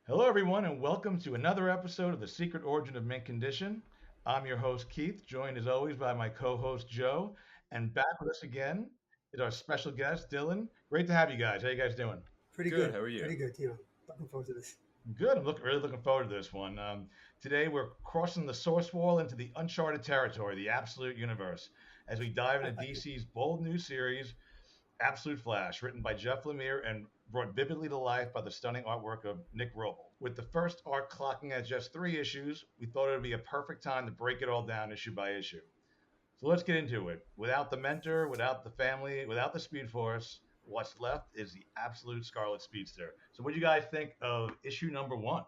Hello, everyone, and welcome to another episode of The Secret Origin of Mint Condition. I'm your host, Keith, joined as always by my co host, Joe. And back with us again is our special guest, Dylan. Great to have you guys. How you guys doing? Pretty Good. good, How are you? pretty good. Looking forward to this. Good. Really looking forward to this one. Today, we're crossing the source wall into the uncharted territory, the absolute universe, as we dive into DC's bold new series, Absolute Flash, written by Jeff Lemire and brought vividly to life by the stunning artwork of Nick Roble. With the first arc clocking at just 3 issues, we thought it would be a perfect time to break it all down issue by issue. So let's get into it. Without the mentor, without the family, without the Speed Force, what's left is the absolute Scarlet Speedster. So, what do you guys think of issue number one?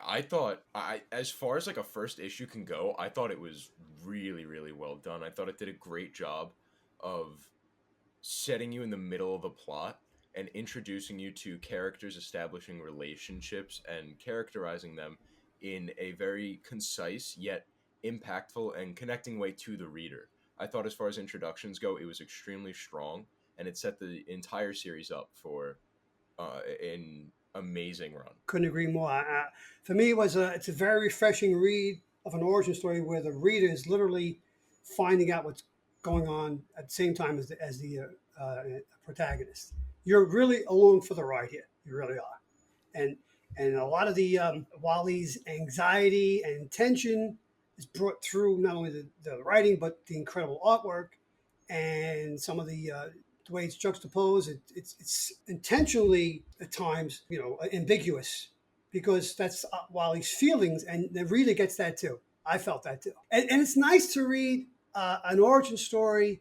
I thought as far as like a first issue can go, I thought it was really well done. I thought it did a great job of setting you in the middle of the plot and introducing you to characters, establishing relationships and characterizing them in a very concise yet impactful and connecting way to the reader. I thought as far as introductions go, it was extremely strong and it set the entire series up for an amazing run. Couldn't agree more. For me, it's a very refreshing read of an origin story where the reader is literally finding out what's going on at the same time as the protagonist. You're really along for the ride here. You really are, and and a lot of the Wally's anxiety and tension is brought through not only the writing but the incredible artwork and some of the way it's juxtaposed. It's intentionally at times, ambiguous because that's Wally's feelings, and the reader gets that too. I felt that too, and it's nice to read an origin story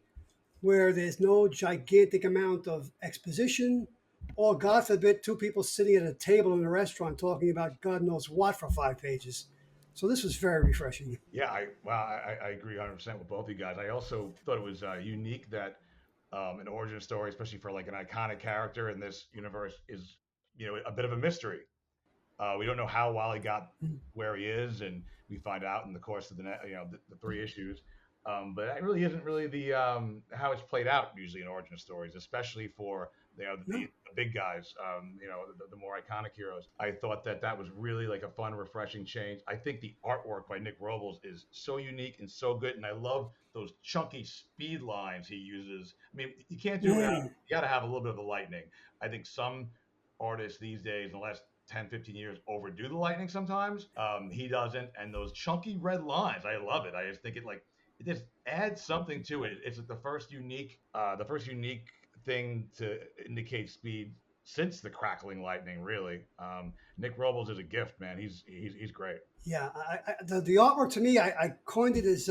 where there's no gigantic amount of exposition, or God forbid, two people sitting at a table in a restaurant talking about God knows what for 5 pages. So this was very refreshing. Yeah, I agree 100% with both of you guys. I also thought it was unique that an origin story, especially for like an iconic character in this universe, is a bit of a mystery. We don't know how Wally got where he is, and we find out in the course of the 3 issues. But it really isn't really the how it's played out usually in origin stories, especially for No, the big guys, the more iconic heroes. I thought that was really like a fun, refreshing change. I think the artwork by Nick Robles is so unique and so good, and I love those chunky speed lines he uses. I mean, you can't do it without. mm, You got to have a little bit of the lightning. I think some artists these days, in the last 10, 15 years, overdo the lightning sometimes. He doesn't, and those chunky red lines, I love it. I just think it just adds something to it. It's the first unique thing to indicate speed since the crackling lightning. Really, Nick Robles is a gift, man. He's great. yeah, the artwork to me, I coined it as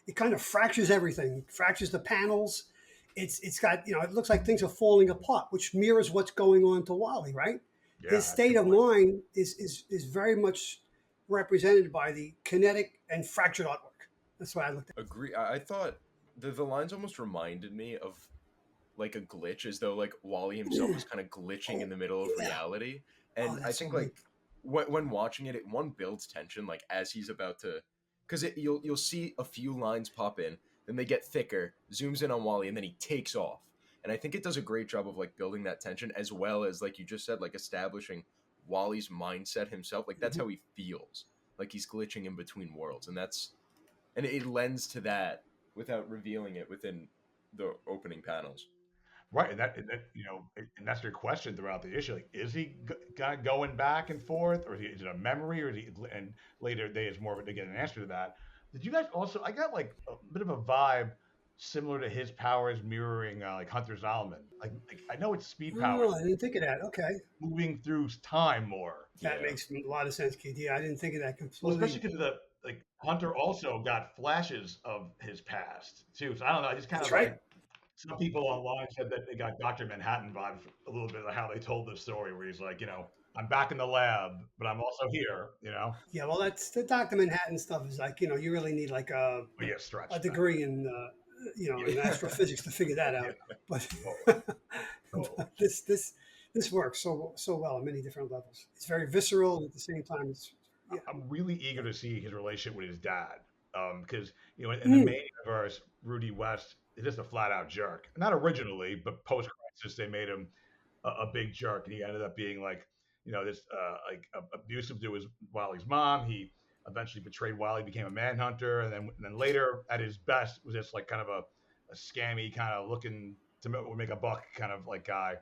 it kind of fractures everything, fractures the panels. It's got it looks like things are falling apart, which mirrors what's going on to Wally, right? Yeah, His that's a state good of point. mind is very much represented by the kinetic and fractured artwork. That's why I looked at. Agree. I thought the lines almost reminded me of like a glitch, as though like Wally himself was kind of glitching in Oh the middle of yeah, reality. oh And I that's so think good. like when watching it, it one builds tension like as he's about to, because you'll see a few lines pop in, then they get thicker, zooms in on Wally, and then he takes off. And I think it does a great job of like building that tension as well as like you just said, like establishing Wally's mindset himself. Like that's Mhm. how he feels, like he's glitching in between worlds, and it lends to that without revealing it within the opening panels. Right, and that's your question throughout the issue. Like, is he kind of going back and forth, or is it a memory, or is he? And later they is more of it to get an answer to that. Did you guys also? I got like a bit of a vibe similar to his powers mirroring like Hunter Zolomon. Like I know it's speed powers, Oh, I didn't think of that. Okay, moving through time more. that Yeah. makes a lot of sense, Keith. Yeah, I didn't think of that Well, especially completely. because the like Hunter also got flashes of his past too. So I don't know. I just kind That's of right. like some people online said that they got Dr. Manhattan vibes a little bit of how they told this story, where he's like, I'm back in the lab, but I'm also here. Yeah, well, that's the Doctor Manhattan stuff. Is like you really need like But yeah, a stretch that. degree in in Yeah, astrophysics to figure that yeah, out. But, totally, totally. but this works so well on many different levels. It's very visceral and at the same time. It's yeah. I'm really eager to see his relationship with his dad, because in the Mm, main universe, Rudy West is just a flat out jerk. Not originally, but post crisis, they made him a big jerk, and he ended up being like, this like abusive to his Wally's mom. He eventually betrayed Wally, became a manhunter, and then later at his best was just like kind of a scammy kind of looking to make a buck kind of like guy,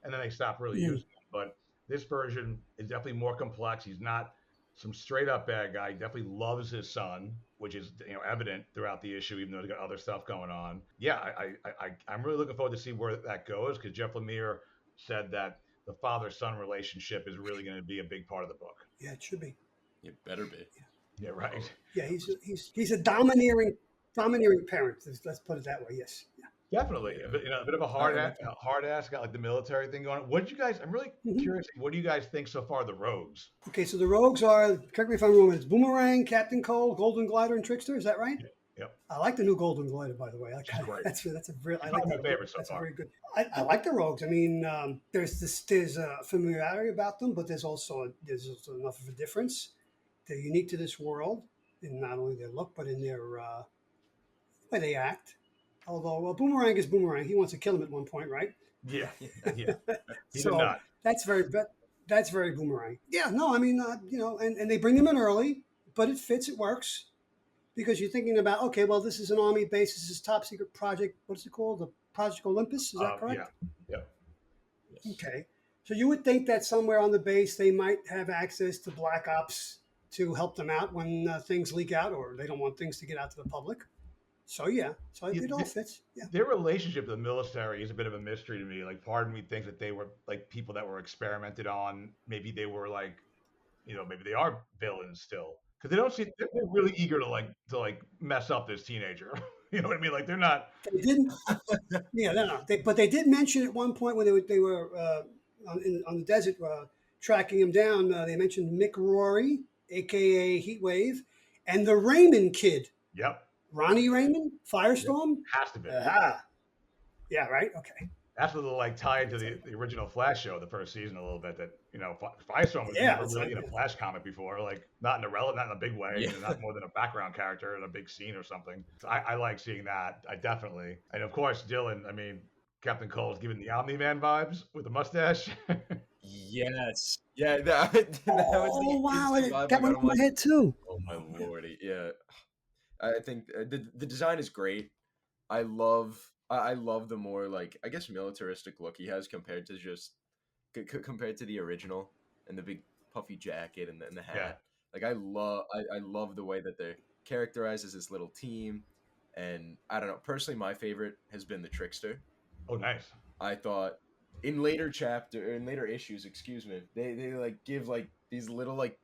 and then they stopped really using him. But this version is definitely more complex. He's not some straight up bad guy. He definitely loves his son, which is evident throughout the issue, even though he's got other stuff going on. Yeah, I'm really looking forward to see where that goes because Jeff Lemire said that the father son relationship is really going to be a big part of the book. Yeah, it should be. It better be. Yeah, right. Yeah, he's a domineering parent. Let's put it that way. Yes. Yeah. Definitely, a bit of a hard ass, got like the military thing going on. What did you guys? I'm really curious. What do you guys think so far of the Rogues? Okay, so the Rogues are, correct me if I'm wrong, it's Boomerang, Captain Cold, Golden Glider, and Trickster. Is that right? Yep. I like the new Golden Glider, by the way. Great. That's a real. I like like my favorite so That's far. very good. I like the Rogues. I mean, there's a familiarity about them, but there's also enough of a difference. They're unique to this world in not only their look, but in their way they act. Although, well, Boomerang is Boomerang. He wants to kill him at one point, right? Yeah. He So did not. that's very Boomerang. Yeah, no, I mean, and they bring him in early, but it fits, it works, because you're thinking about, okay, well, this is an army base, this is top secret project. What's it called? The Project Olympus? Is that correct? Yeah. Yes. Okay, so you would think that somewhere on the base they might have access to Black Ops to help them out when things leak out, or they don't want things to get out to the public. So it all fits. Yeah. Their relationship to the military is a bit of a mystery to me. Like, part of me thinks that they were like people that were experimented on. Maybe they were like, maybe they are villains still because they don't seem. They're really eager to mess up this teenager. You know what I mean? Like they're not. They didn't. Yeah, no. But they did mention at one point when they were on the desert tracking him down. They mentioned Mick Rory, aka Heatwave, and the Raymond kid. Yep. Ronnie Raymond, Firestorm. Has to be. Yeah. Right. Okay. That's a little like tied to the original Flash show, the first season, a little bit. That Firestorm was never really in a Flash comic before, like not in a big way, not more than a background character in a big scene or something. So I like seeing that. I definitely, and of course Dylan. I mean, Captain Cole's giving the Omni-Man vibes with the mustache. Yes. Yeah. That was the wow! That went in my head too. Oh my lordy! Yeah. I think the design is great. I love the more like I guess militaristic look he has compared to compared to the original and the big puffy jacket and the hat. Yeah. Like I love the way that they're characterized as this little team, and I don't know. Personally, my favorite has been the Trickster. Oh, nice. I thought in later issues, excuse me, they like give like these little like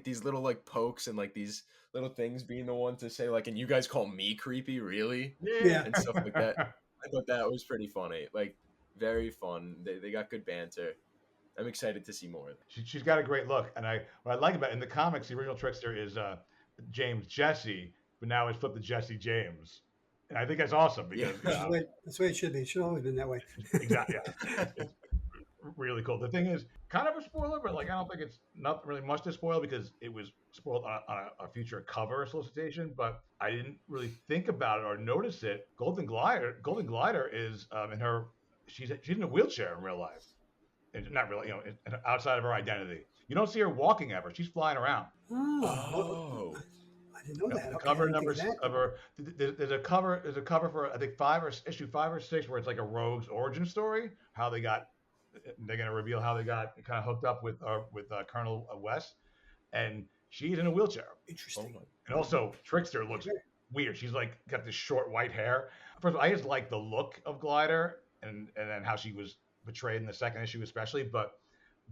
these little like pokes and like these little things being the one to say like, and you guys call me creepy, really? Yeah. And stuff like that. I thought that was pretty funny. Like very fun. They got good banter. I'm excited to see more of it. She's got a great look, and what I like about in the comics, the original Trickster is James Jesse, but now it's flipped to Jesse James, and I think that's awesome because that's the way it should be. It should have always been that way. Exactly. Yeah. It's really cool. The thing is, kind of a spoiler, but like I don't think it's not really much to spoil because it was spoiled on a future cover solicitation. But I didn't really think about it or notice it. Golden Glider is in her. She's in a wheelchair in real life. And not really, outside of her identity. You don't see her walking ever. She's flying around. Oh. I didn't know that. The cover number of her. There's a cover for I think issue 5 or 6 where it's like a Rogue's origin story. How they got. They're going to reveal how they got kind of hooked up with Colonel West, and she's in a wheelchair. Interesting. And also Trickster looks weird. She's like got this short white hair. First of all, I just like the look of Glider, and then how she was portrayed in the second issue especially, but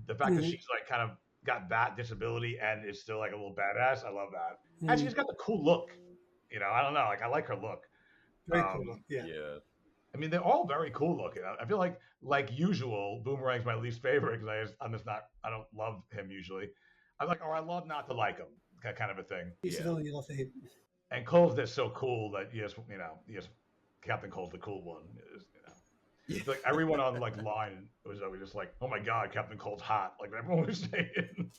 the fact that she's like kind of got that disability and is still like a little badass, I love that. And she's got the cool look. I don't know, like I like her look. Very cool. Yeah. I mean, they're all very cool looking. I feel like usual, Boomerang's my least favorite because I don't love him usually. I love not to like him, kind of a thing. He's the villain you love to hate. And Cole's just so cool that Captain Cole's the cool one. It's like everyone on like line was always just like, "Oh my God, Captain Cole's hot!" Like everyone was saying.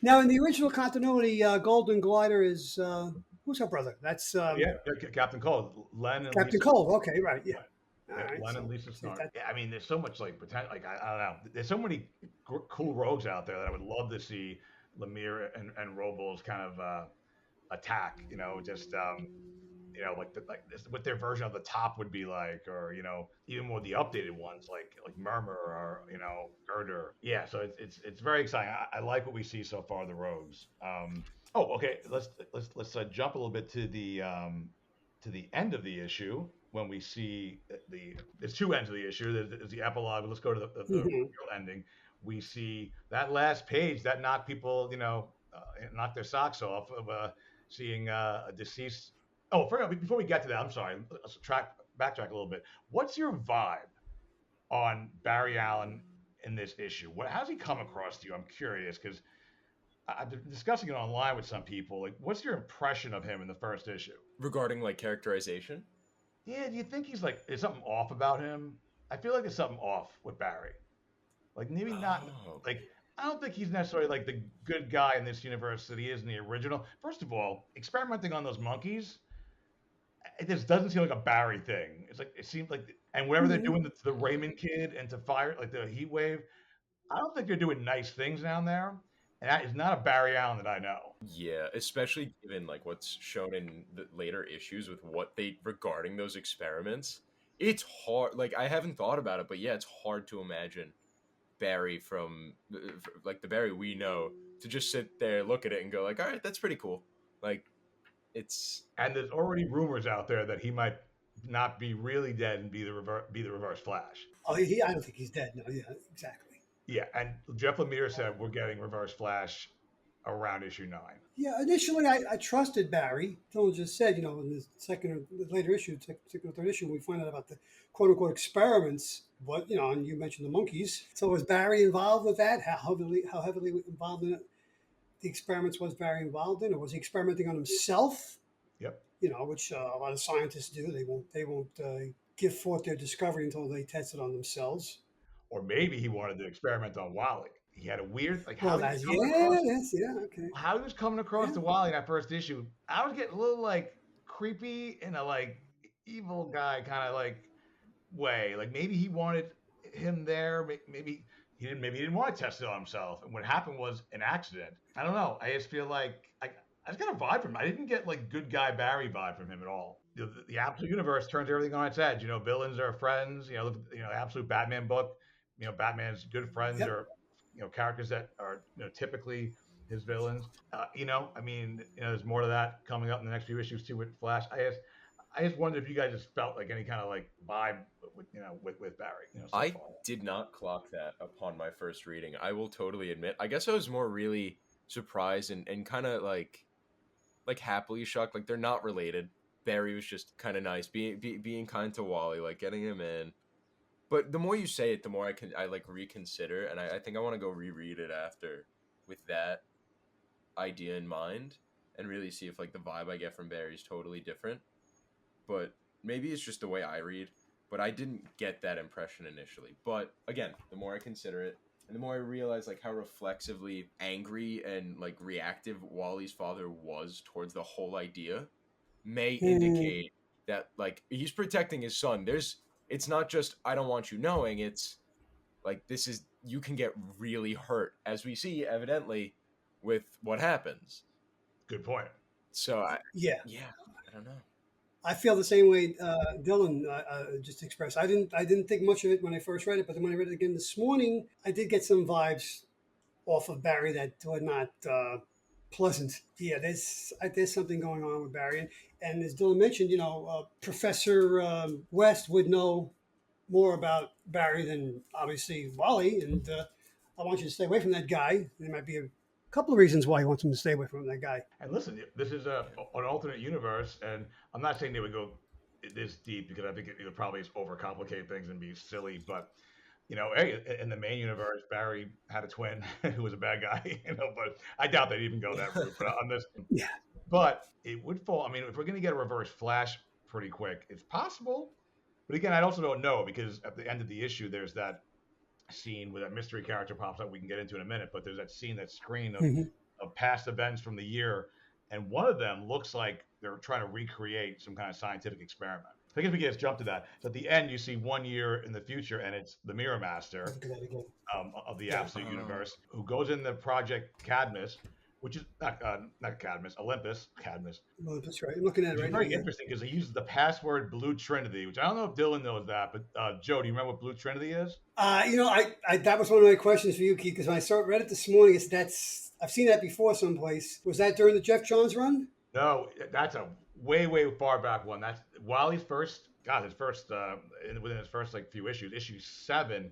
Now, in the original continuity, Golden Glider is who's her brother? That's Captain Cole, Len. And Captain Lisa. Cole. Okay, right, yeah. All Yep, right, Lennon, so Lisa see if Snart. that. Yeah, I mean, there's so much like potential. Like I don't know. There's so many cool rogues out there that I would love to see Lemire and Robles kind of attack. Just like what their version of the top would be like, or even more the updated ones like Murmur or Girder. Yeah, so it's very exciting. I like what we see so far, the rogues. Oh, okay. Let's jump a little bit to the end of the issue when we see there's two ends of the issue. There's the epilogue. Let's go to the Mhm. real ending. We see that last page that knocked people, knock their socks off of seeing a deceased. Oh, before we get to that, I'm sorry. Let's backtrack a little bit. What's your vibe on Barry Allen in this issue? How's he come across to you? I'm curious because I've been discussing it online with some people. Like, what's your impression of him in the first issue? Regarding like characterization. Yeah, do you think is something off about him? I feel like there's something off with Barry. Like maybe not Oh, like I don't think he's necessarily like the good guy in this universe that he is in the original. First of all, experimenting on those monkeys, it just doesn't seem like a Barry thing. It's like it seems like, and whatever they're Mhm. doing to the Raymond kid and to fire like the heat wave, I don't think they're doing nice things down there. And that is not a Barry Allen that I know. yeah, especially given like what's shown in the later issues with what they regarding those experiments. It's hard. Like I haven't thought about it, but yeah, it's hard to imagine Barry from like the Barry we know to just sit there, look at it, and go like, "All right, that's pretty cool." Like it's And there's already rumors out there that he might not be really dead and be the reverse Flash. Oh, I don't think he's dead. No, yeah, exactly. Yeah, and Jeff Lemire said we're getting reverse Flash around issue 9. Yeah, initially I trusted Barry. Dylan just said, in the second or the later issue, second or third issue, we find out about the quote unquote experiments. What and you mentioned the monkeys. So was Barry involved with that? How heavily involved in it? The experiments was Barry involved in, or was he experimenting on himself? Yep. Which a lot of scientists do. They won't give forth their discovery until they test it on themselves. Or maybe he wanted to experiment on Wally. He had a weird like Well, that's okay, how he was coming across yeah. to Wally in that first issue. I was getting a little like creepy in a like evil guy kind of like way. Like maybe he wanted him there. Maybe he didn't. Maybe he didn't want to test it on himself. And what happened was an accident. I don't know. I just feel like I just got a vibe from him. I didn't get like good guy Barry vibe from him at all. The absolute universe turns everything on its edge. Villains are friends. The absolute Batman book. Batman's good friends Yep. are characters that are typically his villains. I mean, there's more to that coming up in the next few issues too with Flash. I just wondered if you guys just felt like any kind of like vibe with Barry, so I far. did not clock that upon my first reading. I will totally admit. I guess I was more really surprised and kind of like happily shocked. Like they're not related. Barry was just kind of nice, being kind to Wally, like getting him in. But the more you say it, the more I like reconsider, and I think I want to go reread it after with that idea in mind, and really see if like the vibe I get from Barry is totally different. But maybe it's just the way I read. But I didn't get that impression initially. But again, the more I consider it, and the more I realize like how reflexively angry and like reactive Wally's father was towards the whole idea, may Hmm. indicate that like he's protecting his son. It's not just I don't want you knowing, it's like this is you can get really hurt as we see evidently with what happens. Good point. So Yeah, yeah, I don't know. I feel the same way Dylan just expressed. I didn't think much of it when I first read it, but then when I read it again this morning, I did get some vibes off of Barry that were not pleasant. Yeah, there's something going on with Barry, and as Dylan mentioned, Professor West would know more about Barry than obviously Wally, and I want you to stay away from that guy. There might be a couple of reasons why he wants him to stay away from that guy. And listen, this is an alternate universe, and I'm not saying they would go this deep because I think it would probably just overcomplicate things and be silly. But hey, in the main universe, Barry had a twin who was a bad guy. But I doubt they'd even go that route. But on this, Yeah. but it would fall. I mean, if we're going to get a reverse Flash pretty quick, it's possible. But again, I also don't know because at the end of the issue, there's that scene where that mystery character pops up. We can get into in a minute, but there's that scene, that screen Mhm. of past events from the year, and one of them looks like they're trying to recreate some kind of scientific experiment. I guess we can just jump to that. So at the end, you see 1 year in the future, and it's the Mirror Master Look at that again. of the Yeah. Absolute Universe who goes in the Project Cadmus, which is not Cadmus, Olympus, Cadmus, Well, that's right. I'm looking at it which is right now. very Yeah. interesting because he uses the password Blue Trinity, which I don't know if Dylan knows that, but Joe, do you remember what Blue Trinity is? I that was one of my questions for you, Keith, because when I read it this morning, that's I've seen that before someplace. Was that during the Jeff Johns run? No, that's a way far back one. That's Wally's first. God, within his first like few issues, issue 7.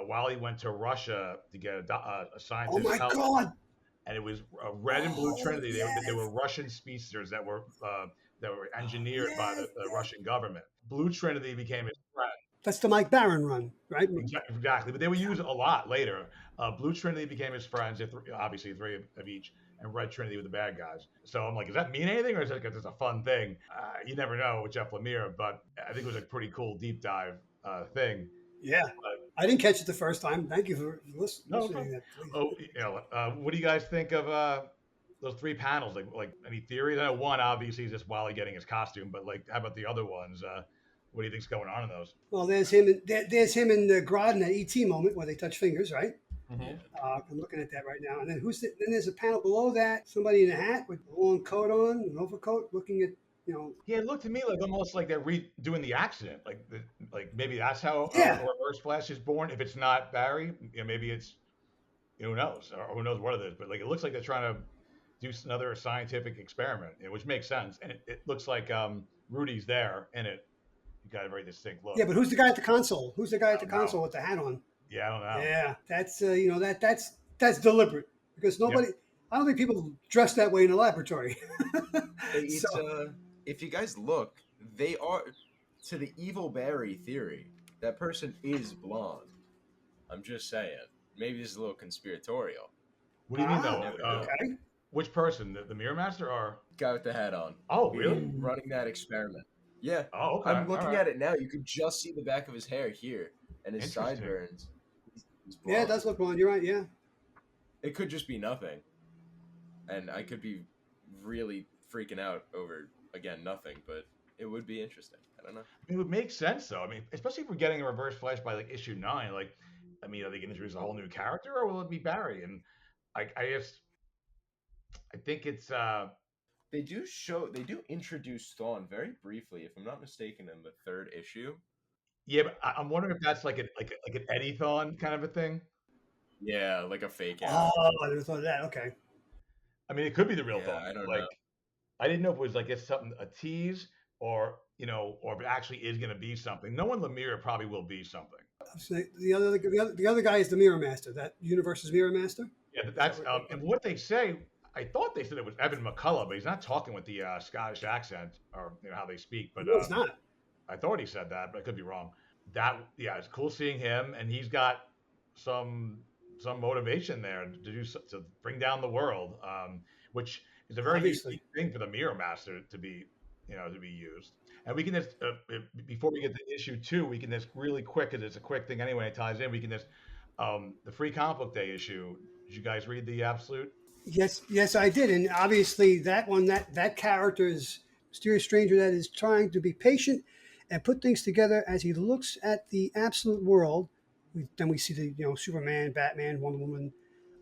Wally went to Russia to get a Oh scientist's my help, God! and it was a red and blue Oh Trinity. They were yes, Russian speedsters that were engineered by yes, the yes. Russian government. Blue Trinity became his friend. That's the Mike Barron run, right? Exactly, but they were used a lot later. Blue Trinity became his friends, obviously three of each, and Red Trinity were the bad guys. So I'm like, does that mean anything, or is it because it's a fun thing? You never know with Jeff Lemire, but I think it was a pretty cool deep dive thing. Yeah, But I didn't catch it the first time. Thank you for no listening problem. to that. Please. Oh, what do you guys think of those 3 panels? Like any theories? I know one obviously is just Wally getting his costume, but like, how about the other ones? What do you think's going on in those? Well, there's him and Grodd in that ET moment where they touch fingers, right? Yeah. I'm looking at that right now. And then then there's a panel below that. Somebody in a hat with a long coat on, an overcoat, looking at Yeah, it looked to me like almost like they're redoing the accident. Like maybe that's how Yeah, a Reverse Flash is born. If it's not Barry, maybe it's who knows, or who knows what it is. But like it looks like they're trying to do another scientific experiment, which makes sense. And it looks like Rudy's there in it. You got a very distinct look. yeah. But who's the guy at the console? Who's the guy I at the don't know. console with the hat on? Yeah, I don't know. Yeah, that's that's deliberate because Yep. nobody. I don't think people dress that way in a laboratory. So It's if you guys look, they are to the evil Barry theory. That person is blonde. I'm just saying. Maybe this is a little conspiratorial. What do you mean though? never know. okay. Which person? The Mirror Master or? Guy with the hat on, Oh, really? running that experiment. Yeah, Oh, okay. I'm looking All right. at it now. You could just see the back of his hair here and his Interesting. sideburns. He's Yeah, it blonde. does look blonde. You're right. Yeah. It could just be nothing, and I could be really freaking out over again nothing, but it would be interesting. I don't know. I mean, it would make sense though. I mean, especially if we're getting a Reverse Flash by like issue 9. Like, I mean, are they going to introduce a whole new character, or will it be Barry? And I think it's They do introduce Thawne very briefly, if I'm not mistaken, in the 3rd issue. yeah. But I'm wondering if that's like an Eddie Thawne kind of a thing. Yeah, like a fake Oh, out. I never thought of that. Okay. I mean, it could be the real Yeah, Thawne. I don't Like, know. I didn't know if it was like it's something a tease, or or if it actually is going to be something. No one Lemire probably will be something. So the other guy is the Mirror Master. That universe's Mirror Master. Yeah, but Is that that's what- and what they say. I thought they said it was Evan McCullough, but he's not talking with the Scottish accent or how they speak. But No, it's not. I thought he said that, but I could be wrong. It's cool seeing him, and he's got some motivation there to to bring down the world, which is a very Obviously. unique thing for the Mirror Master to be to be used. And we can just before we get to issue 2, we can just really quick, because it's a quick thing anyway. It ties in. We can just the Free Comic Book Day issue. Did you guys read the Absolute? Yes, I did, and obviously that character is mysterious stranger that is trying to be patient and put things together as he looks at the absolute world. Then we see the Superman, Batman, Wonder Woman,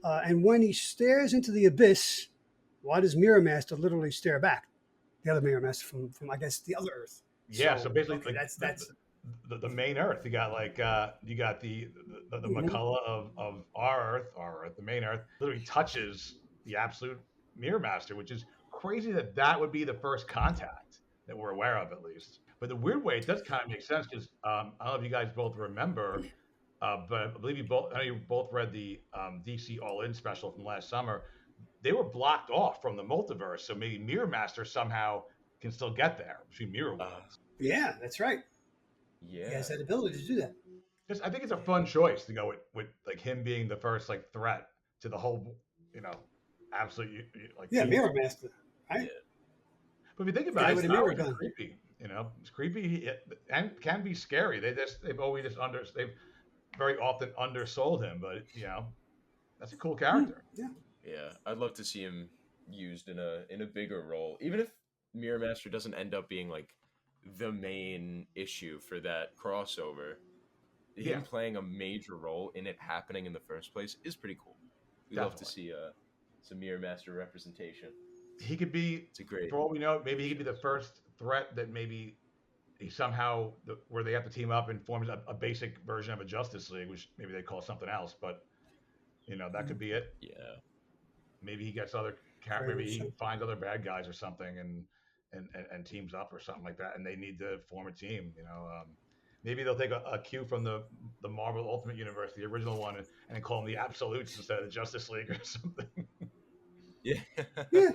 and when he stares into the abyss, why does Mirror Master literally stare back? The other Mirror Master from I guess the other Earth. Yeah. So basically, okay, like that's the main Earth. You got like you got the Mhm. McCullough of our Earth, the main Earth, literally touches the Absolute Mirror Master, which is crazy that would be the first contact that we're aware of, at least. But the weird way, it does kind of make sense because I don't know if you guys both remember, but I believe I know you both read the DC All In special from last summer. They were blocked off from the multiverse, so maybe Mirror Master somehow can still get there between mirror worlds. yeah, that's right. Yeah. He has that ability to do that. I think it's a fun choice to go with like him being the first like threat to the whole, absolute like. Yeah, universe. Mirror Master. Right? Yeah. But if you think Yeah, about it, with it's a not mirror always gun. creepy. It's creepy and can be scary. They've always they've very often undersold him, but that's a cool character. Yeah. Yeah, I'd love to see him used in a bigger role, even if Mirror Master doesn't end up being like the main issue for that crossover. Yeah. Him playing a major role in it happening in the first place is pretty cool. We love to Definitely. see some mirror master representation. He could be, It's a great. for all we know, maybe he could be the first threat that maybe he somehow where they have to team up and forms a basic version of a Justice League, which maybe they call something else, but that could be it. Yeah. Maybe he gets other Very maybe much he so. finds other bad guys or something and teams up or something like that, and they need to form a team. Maybe they'll take a cue from the Marvel Ultimate Universe, the original one, and call them the Absolutes instead of the Justice League or something. Yeah. Yeah,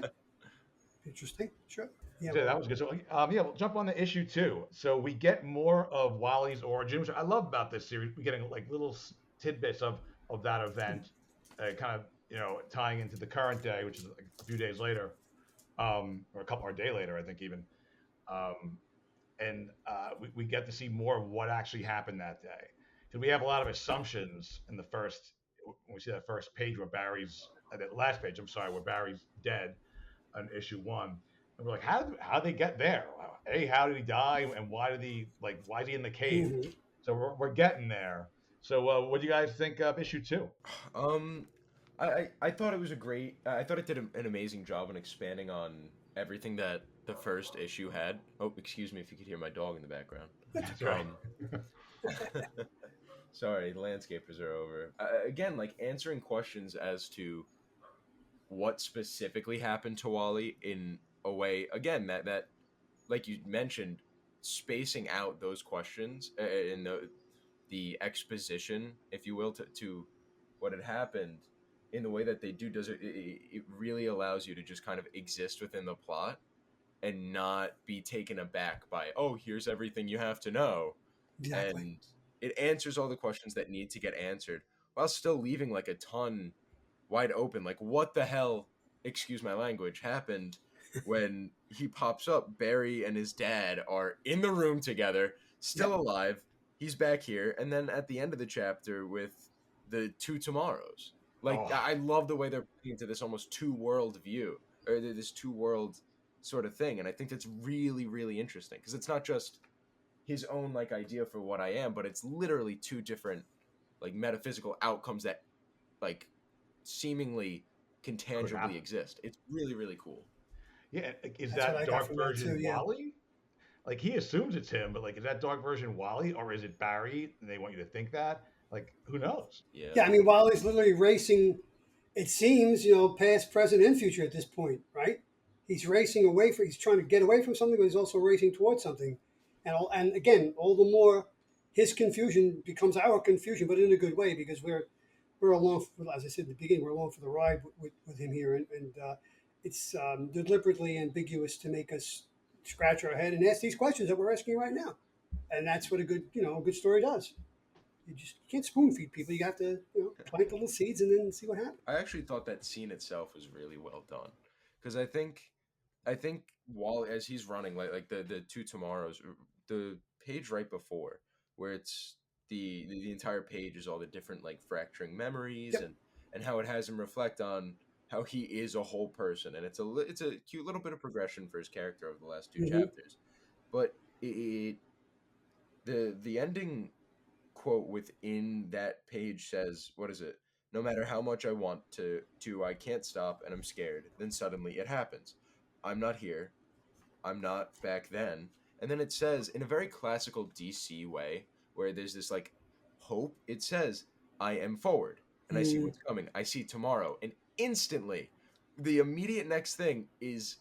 interesting. Sure. Yeah. Yeah, that Well, was good. So, yeah, we'll jump on the issue 2. So we get more of Wally's origin, which I love about this series. We're getting like little tidbits of that event, kind of tying into the current day, which is like a few days later, or a day later, I think even. Um, and we get to see more of what actually happened that day. Because we have a lot of assumptions in the first, when we see that first page where that last page, I'm sorry, where Barry's dead on issue 1. And we're like, how did they get there? A, how did he die? And why why is he in the cave? mhm. So we're getting there. So what do you guys think of issue 2? Um, I thought it was a great. I thought it did an amazing job in expanding on everything that the first issue had. Oh, excuse me if you could hear my dog in the background. That's right. Sorry, the landscapers are over. Again, like answering questions as to what specifically happened to Wally in a way. Again, that like you mentioned, spacing out those questions in the exposition, if you will, to what had happened in the way that they do does it really allows you to just kind of exist within the plot and not be taken aback by, oh, here's everything you have to know. Exactly. And it answers all the questions that need to get answered while still leaving like a ton wide open. Like, what the hell, excuse my language, happened when he pops up? Barry and his dad are in the room together, still Yep. alive. He's back here. And then at the end of the chapter with the two tomorrows. Like, Oh, I love the way they're putting into this almost two world view, or this two world sort of thing. And I think that's really, really interesting because it's not just his own like idea for what I am, but it's literally two different like metaphysical outcomes that like seemingly can could tangibly happen. exist. It's really, really cool. Yeah, is That's what that I got dark from that too. version Yeah. Wally? Like he assumes it's him, but like is that dark version Wally or is it Barry? And they want you to think that. Like who knows? Yeah. Yeah. I mean, Wally's literally racing. It seems, past, present, and future at this point, right? He's racing away from. He's trying to get away from something, but he's also racing towards something. And again, all the more his confusion becomes our confusion, but in a good way because we're along. As I said at the beginning, we're along for the ride with him here, and it's deliberately ambiguous to make us scratch our head and ask these questions that we're asking right now. And that's what a good story does. You can't spoon feed people. You have to plant the little seeds and then see what happens. I actually thought that scene itself was really well done because I think while as he's running like the two tomorrows, the page right before where it's the entire page is all the different like fracturing memories Yep. and how it has him reflect on how he is a whole person, and it's a cute little bit of progression for his character over the last two Mm-hmm. chapters, but the ending quote within that page says, what is it? No matter how much I want to I can't stop and I'm scared. Then suddenly it happens. I'm not here. I'm not back then. And then it says in a very classical DC way where there's this like hope, it says, I am forward and I see Mm-hmm. what's coming. I see tomorrow. And instantly the immediate next thing is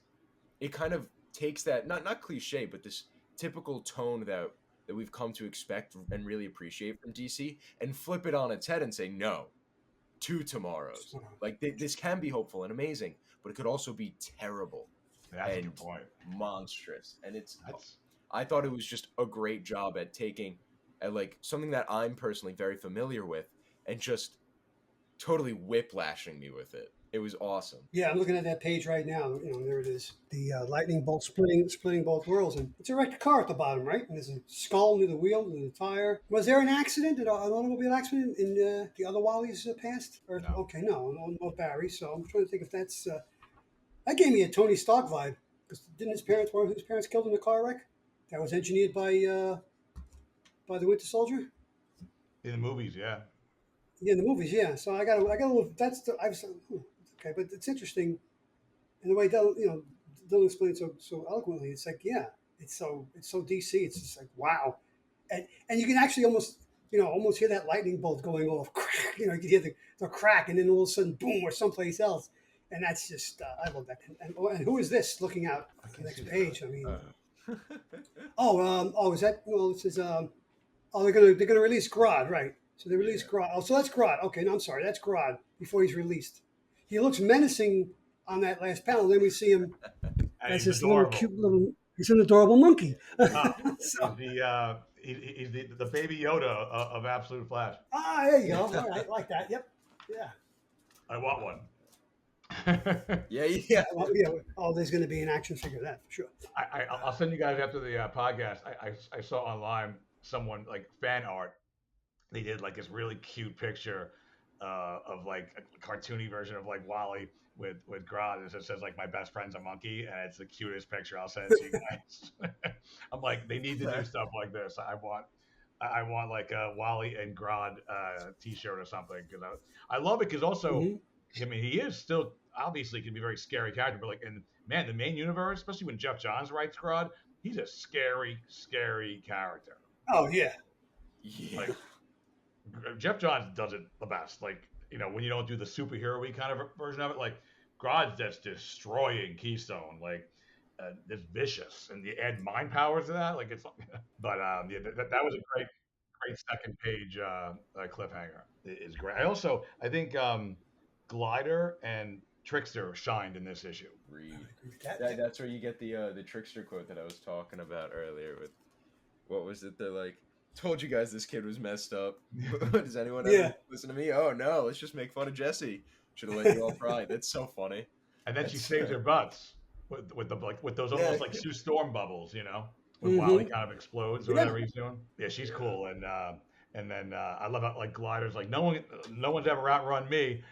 it kind of takes that not cliche, but this typical tone that we've come to expect and really appreciate from DC, and flip it on its head and say no, two tomorrows. Like this can be hopeful and amazing, but it could also be terrible That's a and good point. monstrous. And That's I thought it was just a great job at taking at like something that I'm personally very familiar with and just totally whiplashing me with it. It was awesome. Yeah, I'm looking at that page right now. There it is. The lightning bolt splitting both worlds, and it's a wrecked car at the bottom, right? And there's a skull near the wheel and the tire. Was there an accident? An automobile accident in the other Wally's past? Or no. okay, no Barry. So I'm trying to think if that's that gave me a Tony Stark vibe because didn't his parents weren't his parents killed in a car wreck? that was engineered by the Winter Soldier. In the movies, yeah. Yeah, in the movies, yeah. So I got a little. That's the I've okay, but it's interesting in the way Dylan explained so eloquently. It's like, yeah, it's so DC. It's just like, wow, and you can actually almost hear that lightning bolt going off. You can hear the crack, and then all of a sudden, boom, or someplace else. And that's just I love that. And who is this looking out the next page? I mean, is that this is they're gonna release Grodd, right? So they released Grodd. Oh, so that's Grodd. Okay, no, I'm sorry, that's Grodd before he's released. He looks menacing on that last panel. Then we see him as this little cute little. He's an adorable monkey. So, he's the baby Yoda of Absolute Flash. There you go. All right, I like that. Yep. Yeah. I want one. Yeah. Well, yeah. Oh, there's going to be an action figure of that for sure. I'll send you guys after the podcast. I saw online someone like fan art. They did like this really cute picture of like a cartoony version of like Wally with Grodd. It says like my best friend's a monkey, and it's the cutest picture. I'll send it to you guys. I'm like, they need to do stuff like this. I want like a Wally and Grodd T-shirt or something because I love it because also I mean he is still obviously can be a very scary character, but like the main universe, especially when Jeff Johns writes Grodd, he's a scary character. Oh yeah. Like Jeff Johns does it the best. Like when you don't do the superhero-y kind of version of it, like Grodd's just destroying Keystone. Like it's vicious, and you add mind powers to that. Like it's, but that was a great second page cliffhanger. It is great. I think Glider and Trickster shined in this issue. That's where you get the Trickster quote that I was talking about earlier. With what was it? They're like, told you guys this kid was messed up. Does anyone ever listen to me? Oh no, let's just make fun of Jesse. Should have let you all cry. That's so funny. And then she saves her butts with those almost like Sue Storm bubbles, when Wally kind of explodes or whatever he's doing. Yeah, she's cool. And then I love how like Glider's like no one's ever outrun me.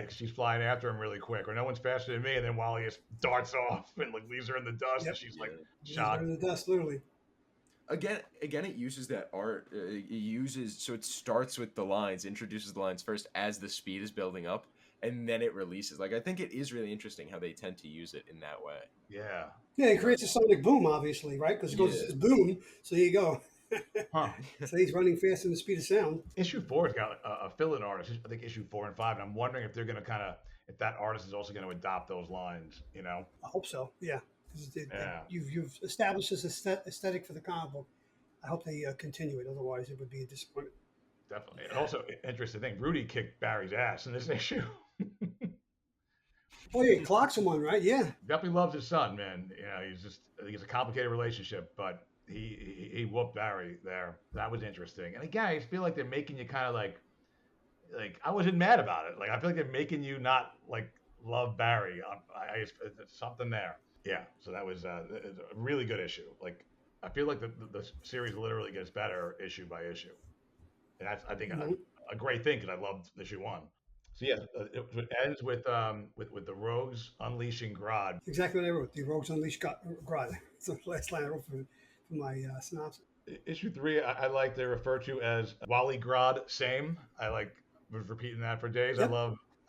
She's flying after him really quick, or no one's faster than me. And then Wally just darts off and like leaves her in the dust, and she's like shot in the dust, literally. Again, it uses that art. So it starts with the lines, introduces the lines first as the speed is building up, and then it releases. Like I think it is really interesting how they tend to use it in that way. Yeah. Yeah, it creates a sonic boom, obviously, right? Because it goes boom. So there you go. So he's running faster than the speed of sound. Issue 4 has got a fill-in artist. I think issue 4 and 5. And I'm wondering if they're going to if that artist is also going to adopt those lines. I hope so. Yeah. You've established this aesthetic for the comic book. I hope they continue it. Otherwise, it would be a disappointment. Definitely. And also, interesting thing, Rudy kicked Barry's ass in this issue. Oh, yeah, he clocks him one, right? Yeah. Definitely loves his son, man. I think it's a complicated relationship, but he whooped Barry there. That was interesting. And again, I feel like they're making you kind of like I wasn't mad about it. Like I feel like they're making you not like love Barry. It's something there. Yeah, so that was a really good issue. Like, I feel like the series literally gets better issue by issue, and that's I think a great thing because I loved issue 1. So yeah, it ends with the Rogues unleashing Grodd. Exactly what I wrote. The Rogues unleash Grodd. It's the last line I wrote from my synopsis. Issue 3, I like to refer to as Wally Grodd. Same. I was repeating that for days. Yep.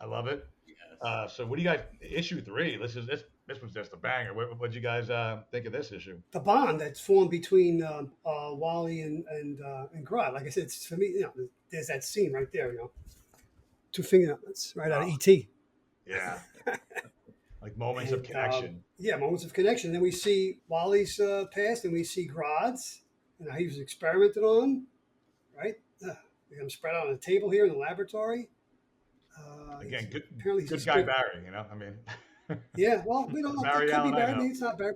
I love it. Yes. So what do you guys? Issue 3. This was just a banger. What did you guys think of this issue? The bond that's formed between Wally and Grodd. Like I said, it's, for me, there's that scene right there. 2 fingernails right out of E.T. Yeah. Like moments of connection. Moments of connection. Then we see Wally's past, and we see Grodd's, and how he was experimented on. Right. We're going to spread out on the table here in the laboratory. Again, good guy Barry. I mean. Yeah, well, we don't know. It could be Barry. It's not Barry.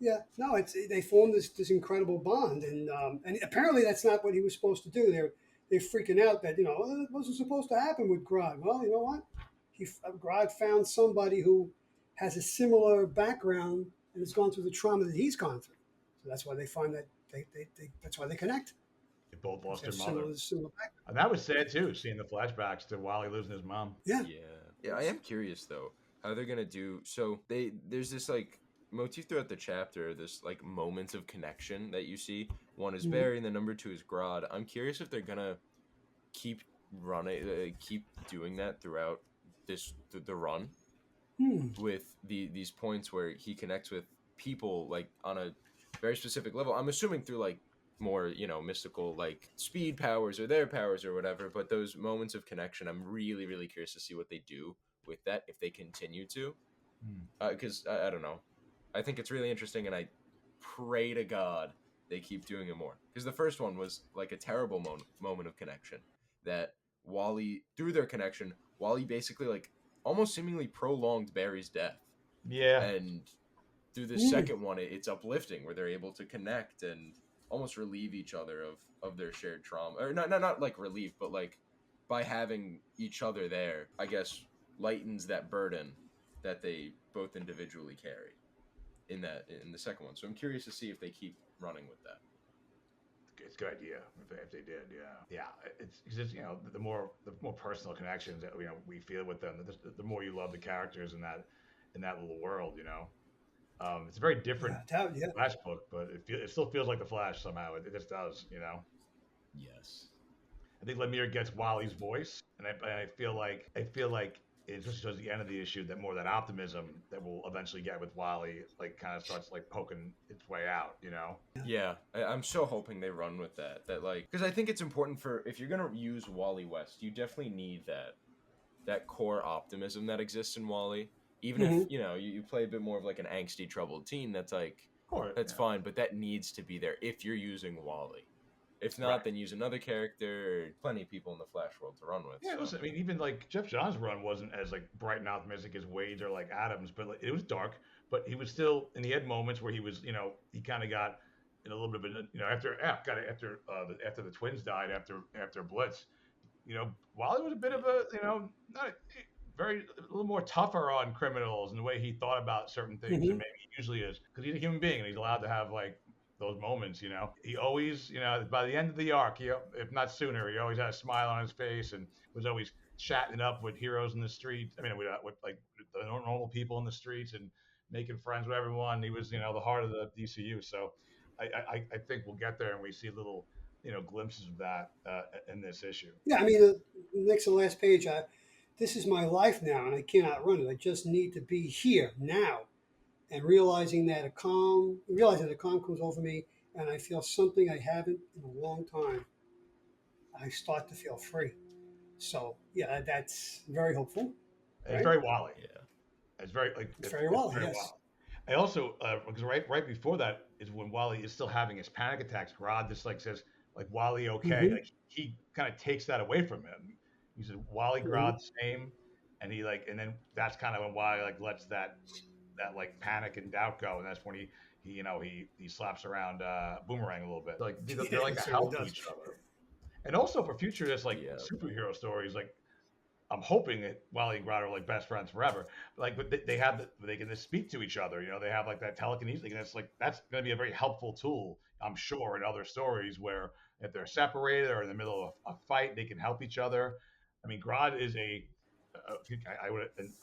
Yeah, no, they formed this incredible bond, and apparently that's not what he was supposed to do. They're freaking out that it wasn't supposed to happen with Grodd. Well, you know what? Grodd found somebody who has a similar background and has gone through the trauma that he's gone through. So that's why they find that that's why they connect. They both lost their mother. And that was sad too, seeing the flashbacks to Wally losing his mom. Yeah. I am curious though how they're gonna do. So there's this like motif throughout the chapter, this like moments of connection that you see. One is Mhm. Barry, and the number 2 is Grodd. I'm curious if they're gonna keep keep doing that throughout the run, Hmm. with these points where he connects with people like on a very specific level. I'm assuming through like more, mystical like speed powers or their powers or whatever, but those moments of connection, I'm really really curious to see what they do with that, if they continue to, because I don't know, I think it's really interesting, and I pray to God they keep doing it more, because the first one was like a terrible moment of connection that Wally, through their connection, Wally basically like almost seemingly prolonged Barry's death. Yeah. And through the Hmm. second one, it's uplifting, where they're able to connect and almost relieve each other of their shared trauma, or not like relief, but like by having each other there, I guess lightens that burden that they both individually carry in the second one. So I'm curious to see if they keep running with that. It's a good idea if they did. Yeah. It's just the more personal connections that we feel with them, the more you love the characters in that little world. It's a very different Yeah. Flash book, but it still feels like the Flash somehow. It just does. Yes. I think Lemire gets Wally's voice, and I feel like it's just towards the end of the issue that more of that optimism that we'll eventually get with Wally like kind of starts like poking its way out. Yeah, I'm so hoping they run with that. That like, because I think it's important for, if you're gonna use Wally West, you definitely need that core optimism that exists in Wally. Even if Hmm. you play a bit more of like an angsty, troubled teen, that's like, Of course, that's yeah. fine, but that needs to be there if you're using Wally. If Right. not, then use another character. Or plenty of people in the Flash world to run with. Yeah, So listen, I mean, even like Jeff Johns' run wasn't as like bright and optimistic as Wade's or like Adams, but like, it was dark. But he was still, and he had moments where he kind of got in a little bit of after the twins died after Blitz. Wally was a bit of a not very a little more tougher on criminals and the way he thought about certain things than Hmm. maybe he usually is, because he's a human being and he's allowed to have like those moments. He always, by the end of the arc, if not sooner, he always had a smile on his face and was always chatting it up with heroes in the streets. I mean, with like the normal people in the streets and making friends with everyone. He was, the heart of the DCU. So I think we'll get there and we see little, glimpses of that in this issue. Yeah, I mean, next to the last page, this is my life now, and I cannot run it. I just need to be here now, and realizing that a calm comes over me, and I feel something I haven't in a long time. I start to feel free. So yeah, that's very hopeful, It's right? very Wally. yeah, It's very like It's very well, very yes. Wally. I also because right before that is when Wally is still having his panic attacks. Rod just like says like Wally okay, Hmm. like he kind of takes that away from him. He said Wally Hmm. Grodd same, and then that's kind of when Wally like lets that like panic and doubt go, and that's when he slaps around Boomerang a little bit. Like Yeah, they're like it a certainly help to does. each other, and also for future just like yeah. superhero stories like I'm hoping that Wally and Grodd are like best friends forever. Like, but they can just speak to each other. They have like that telekinesis, and that's going to be a very helpful tool, I'm sure, in other stories where if they're separated or in the middle of a fight, they can help each other. I mean, Grodd is I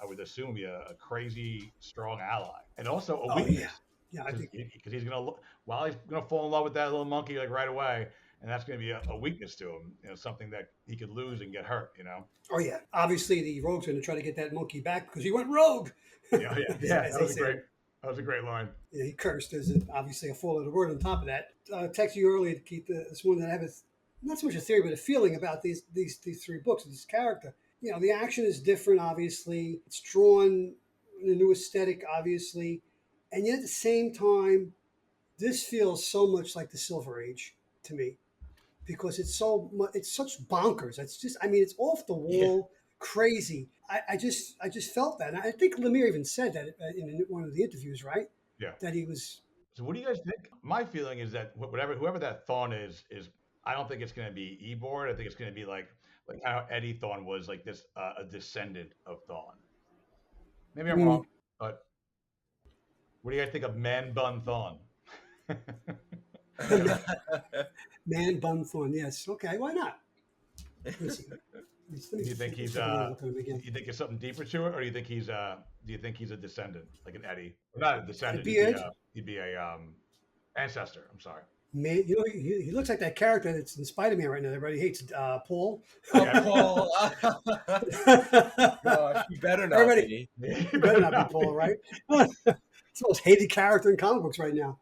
would assume be a crazy strong ally, and also a Oh yeah, weakness yeah. I because think. he's gonna Wally's gonna fall in love with that little monkey like right away, and that's going to be a weakness to him. Something that he could lose and get hurt. Oh yeah. Obviously, the rogue's going to try to get that monkey back because he went rogue, Yeah, yeah, yeah. as That they was a say. great. That was a great line. Yeah, he cursed. There's obviously a four-letter word on top of that. I texted you earlier, Keith, this morning that I have not so much a theory, but a feeling about these three books, this character. The action is different, obviously. It's drawn in a new aesthetic, obviously. And yet at the same time, this feels so much like the Silver Age to me because it's such bonkers. It's just, I mean, it's off the Yeah, wall, crazy. I just felt that. And I think Lemire even said that in one of the interviews, right? yeah. That he was. So, what do you guys think? My feeling is that whoever that Thawne is, I don't think it's going to be Ebord. I think it's going to be like how Eddie Thawne was like this a descendant of Thawne. Maybe I'm wrong, Mm, but what do you guys think of Man Bun Thawne? man bun fun. Yes. Okay. Why not? Let me see. Do you think he's Take a look at him again. you think there's something deeper to it, or do you think he's do you think he's a descendant, like an Eddie? Or not a Ed descendant. Beard, He'd be a ancestor. I'm sorry. man, you know, he looks like that character that's in Spider-Man right now. Everybody hates Paul. Oh, Yeah. Paul. Gosh, you better not Everybody, be. you better not be Paul, right? It's the most hated character in comic books right now.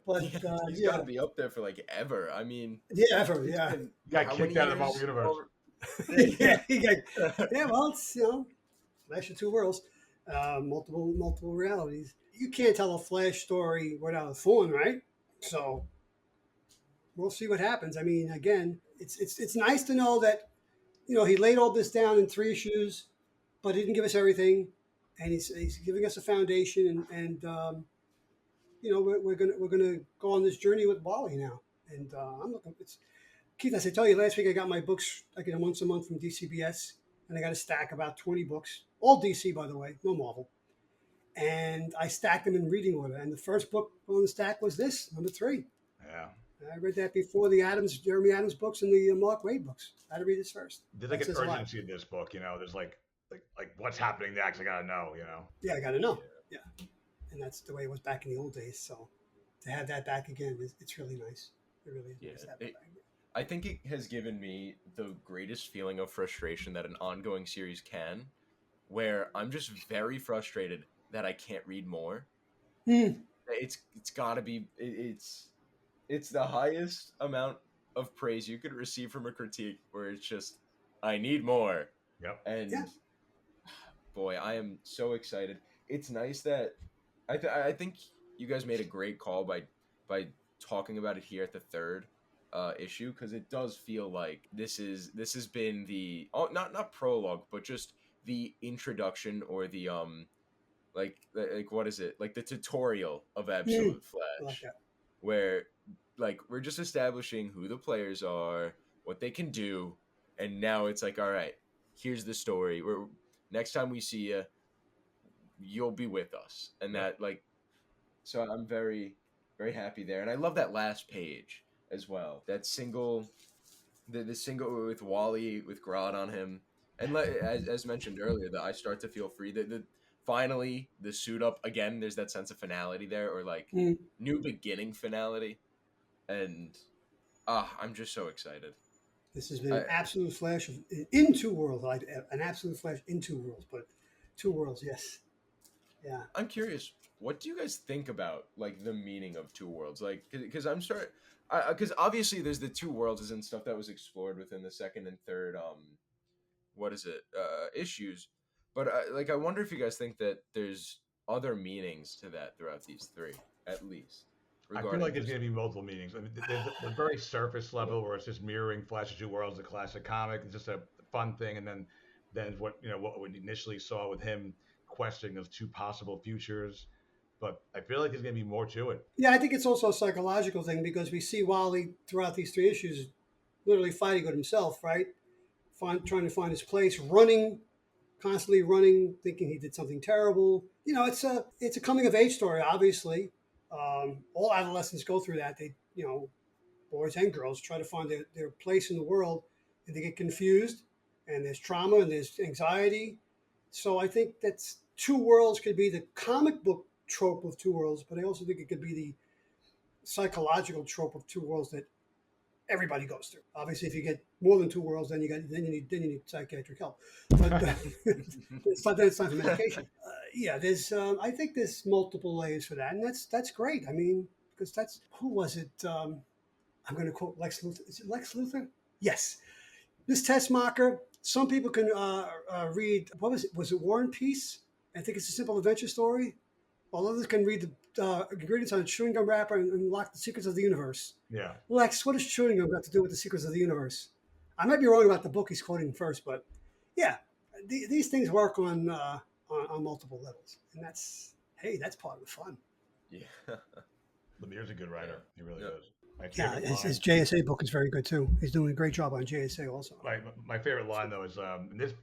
But He's yeah, got to be up there for like ever. I mean, yeah, ever, he's yeah. been Got how kicked many out of the years Marvel Universe. over- yeah, yeah. Well, it's Flash of two worlds, multiple realities. You can't tell a Flash story without a Thorn, right? So we'll see what happens. I mean, again, it's nice to know that he laid all this down in 3 issues, but he didn't give us everything, and he's giving us a foundation, and we're gonna go on this journey with Wally now, and I'm looking. It's Keith. As I tell you, last week I got my books. I get them once a month from DCBS, and I got a stack about 20 books, all DC by the way, no Marvel, and I stacked them in reading order. And the first book on the stack was this, number 3. Yeah. I read that before the Jeremy Adams books and the Mark Waid books. I had to read this first. There's like That an says a lot. urgency in this book. There's like what's happening next. I gotta know. Yeah, I got to know. Yeah, and that's the way it was back in the old days. So to have that back again, it's really nice. It really is nice to have it back again. I think it has given me the greatest feeling of frustration that an ongoing series can, where I'm just very frustrated that I can't read more. It's got to be it's the highest amount of praise you could receive from a critique, where it's just I need more. Yep. And Yeah. boy, I am so excited. It's nice that I think you guys made a great call by talking about it here at the third issue, because it does feel like this has been the not prologue, but just the introduction, or the like what is it, like the tutorial of Absolute I Flash, like that. where like we're just establishing who the players are, what they can do, and now it's like, all right, here's the story. Next time we see you, you'll be with us, and that like, so I'm very very happy there, and I love that last page as well. That single, the single with Wally with Grodd on him, and as mentioned earlier, that I start to feel free. The finally the suit up again. There's that sense of finality there, or like new beginning finality, and I'm just so excited. This has been an Absolute Flash in two worlds. Like an Absolute Flash in two worlds, but two worlds, yes, yeah. I'm curious, what do you guys think about like the meaning of two worlds? Like, because because obviously there's the two worlds and stuff that was explored within the second and third issues, but like I wonder if you guys think that there's other meanings to that throughout these three, at least. I feel like there's going to be multiple meanings. I mean, there's the very surface level where it's just mirroring Flash of Two Worlds, the classic comic. It's just a fun thing, and then what we initially saw with him questioning those two possible futures. But I feel like there's going to be more to it. Yeah, I think it's also a psychological thing, because we see Wally throughout these 3 issues literally fighting with himself, right? Trying to find his place, constantly running, thinking he did something terrible. It's a coming of age story, obviously. All adolescents go through that. They, boys and girls try to find their place in the world, and they get confused, and there's trauma and there's anxiety. So I think that's two worlds could be the comic book trope of two worlds, but I also think it could be the psychological trope of two worlds that everybody goes through. Obviously, if you get more than two worlds, then you need psychiatric help. But it's time for medication. I think there's multiple layers for that, and that's great. I mean, because who was it? I'm going to quote Lex Luthor. Is it Lex Luthor? Yes. This Tessmacher. Some people can read. What was it? Was it War and Peace? I think it's a simple adventure story. While others can read the ingredients on a chewing gum wrapper and unlock the secrets of the universe. Yeah. Lex, what does chewing gum got to do with the secrets of the universe? I might be wrong about the book he's quoting first, but yeah, these things work on multiple levels, and that's part of the fun. Yeah. Lemire's a good writer. He really is. Yeah, his JSA book is very good too. He's doing a great job on JSA also. My favorite line though is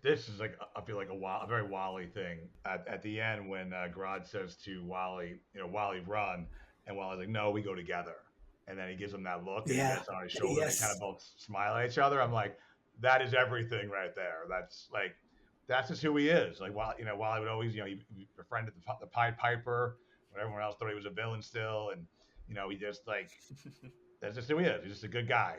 this is like I feel like a very Wally thing at the end when Grodd says to Wally, Wally run, and Wally's like, no, we go together, and then he gives him that look and he gets on his shoulder and they kind of both smile at each other. I'm like, that is everything right there. That's just who he is. Like Wally would always he befriended the Pied Piper when everyone else thought he was a villain still, and he just like that's just who he is. He's just a good guy.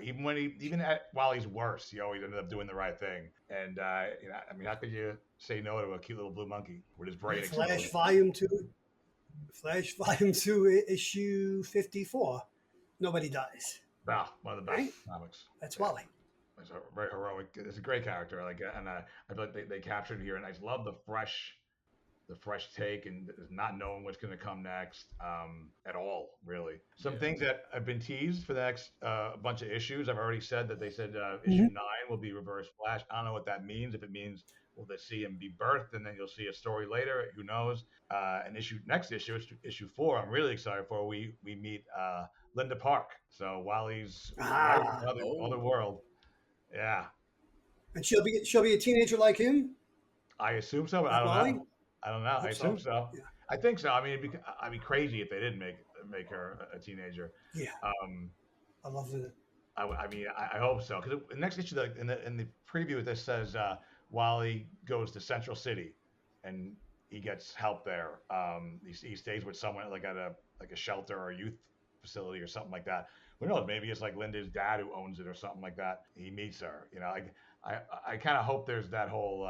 While he's worse, he always ended up doing the right thing. And I mean, how could you say no to a cute little blue monkey with his brain exploding? Flash Volume 2, issue 54. Nobody dies. Wow, one of the best Right? comics. That's Wally. It's a very heroic. It's a great character. And I feel like they captured it here, and I just love the fresh take and not knowing what's going to come next at all, really. Some things that have been teased for the next bunch of issues. I've already said that they said issue 9 will be Reverse Flash. I don't know what that means. If it means we'll just see him be birthed and then you'll see a story later, who knows? And next issue, issue 4, I'm really excited for. We meet Linda Park. So Wally's wife, other world. Yeah. And she'll be a teenager like him? I assume so, but I don't know. I don't know. I assume so. Yeah. I think so. I mean, I'd be crazy if they didn't make her a teenager. Yeah. I love it. I mean, I hope so. Because the next issue, in the preview, this says Wally goes to Central City, and he gets help there. He stays with someone like at a shelter or a youth facility or something like that. Who knows? Maybe it's like Linda's dad who owns it or something like that. He meets her. I kind of hope there's that whole.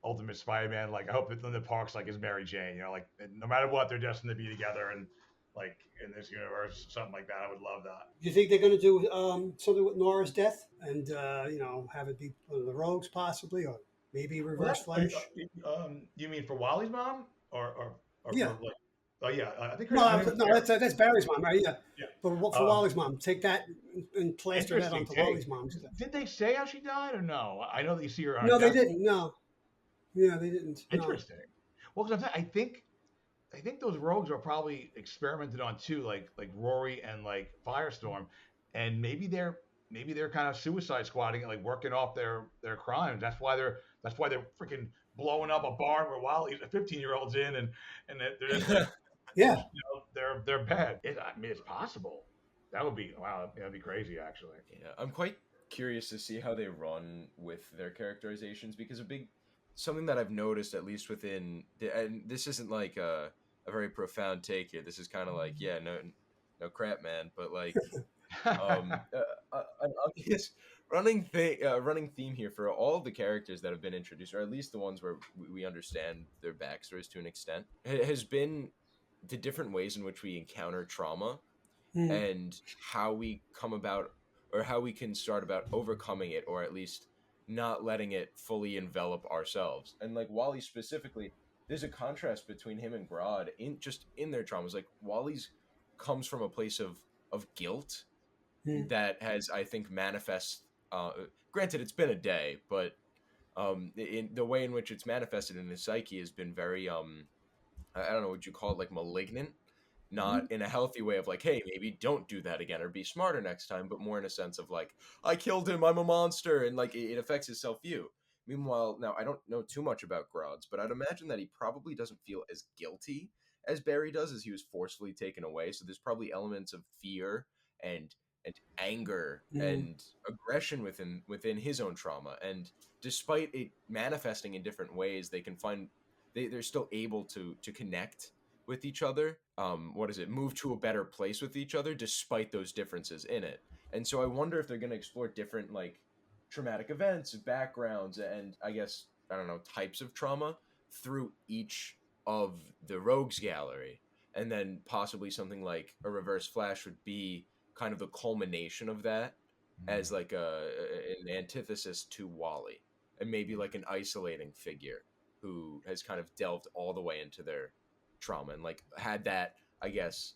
Ultimate Spider-Man, like I hope that Linda Park's like his Mary Jane, like no matter what, they're destined to be together, and like in this universe, something like that. I would love that. Do you think they're going to do something with Nora's death and have it be one of the Rogues possibly, or maybe Reverse Flash? You mean for Wally's mom, or yeah? For, oh yeah, I think. That's Barry's mom, right? Yeah. But for Wally's mom, take that and plaster that onto Wally's mom. Did they say how she died or no? I know that you see her. No, they didn't. No. Yeah, they didn't. Interesting. No. Well, because I think those rogues are probably experimented on too, like Rory and like Firestorm, and maybe they're kind of suicide squatting and like working off their crimes. That's why they're freaking blowing up a barn where Wally's a 15-year-old's in, and they're just like, yeah, they're bad. I mean, it's possible. That would be that'd be crazy actually. Yeah, I'm quite curious to see how they run with their characterizations because something that I've noticed, at least and this isn't like a very profound take here. This is kind of like, no crap, man. But like, an obvious running theme here for all of the characters that have been introduced, or at least the ones where we understand their backstories to an extent, has been the different ways in which we encounter trauma and how we come about, or how we can start about overcoming it, or at least not letting it fully envelop ourselves. And like Wally specifically, there's a contrast between him and Grodd in their traumas. Like Wally's comes from a place of guilt that has, I think, manifest. Granted, it's been a day, but in the way in which it's manifested in his psyche has been very I don't know what you call it, like malignant. Not in a healthy way of like, hey, maybe don't do that again or be smarter next time, but more in a sense of like, I killed him, I'm a monster, and like it affects his self-view. Meanwhile, now I don't know too much about Grodd's, but I'd imagine that he probably doesn't feel as guilty as Barry does, as he was forcefully taken away. So there's probably elements of fear and anger and aggression within his own trauma. And despite it manifesting in different ways, they can find they're still able to connect with each other, move to a better place with each other despite those differences in it. And so I wonder if they're going to explore different like traumatic events, backgrounds, and I guess, I don't know, types of trauma through each of the Rogues Gallery. And then possibly something like a Reverse Flash would be kind of the culmination of that as like an antithesis to Wally, and maybe like an isolating figure who has kind of delved all the way into their trauma and like had that, I guess,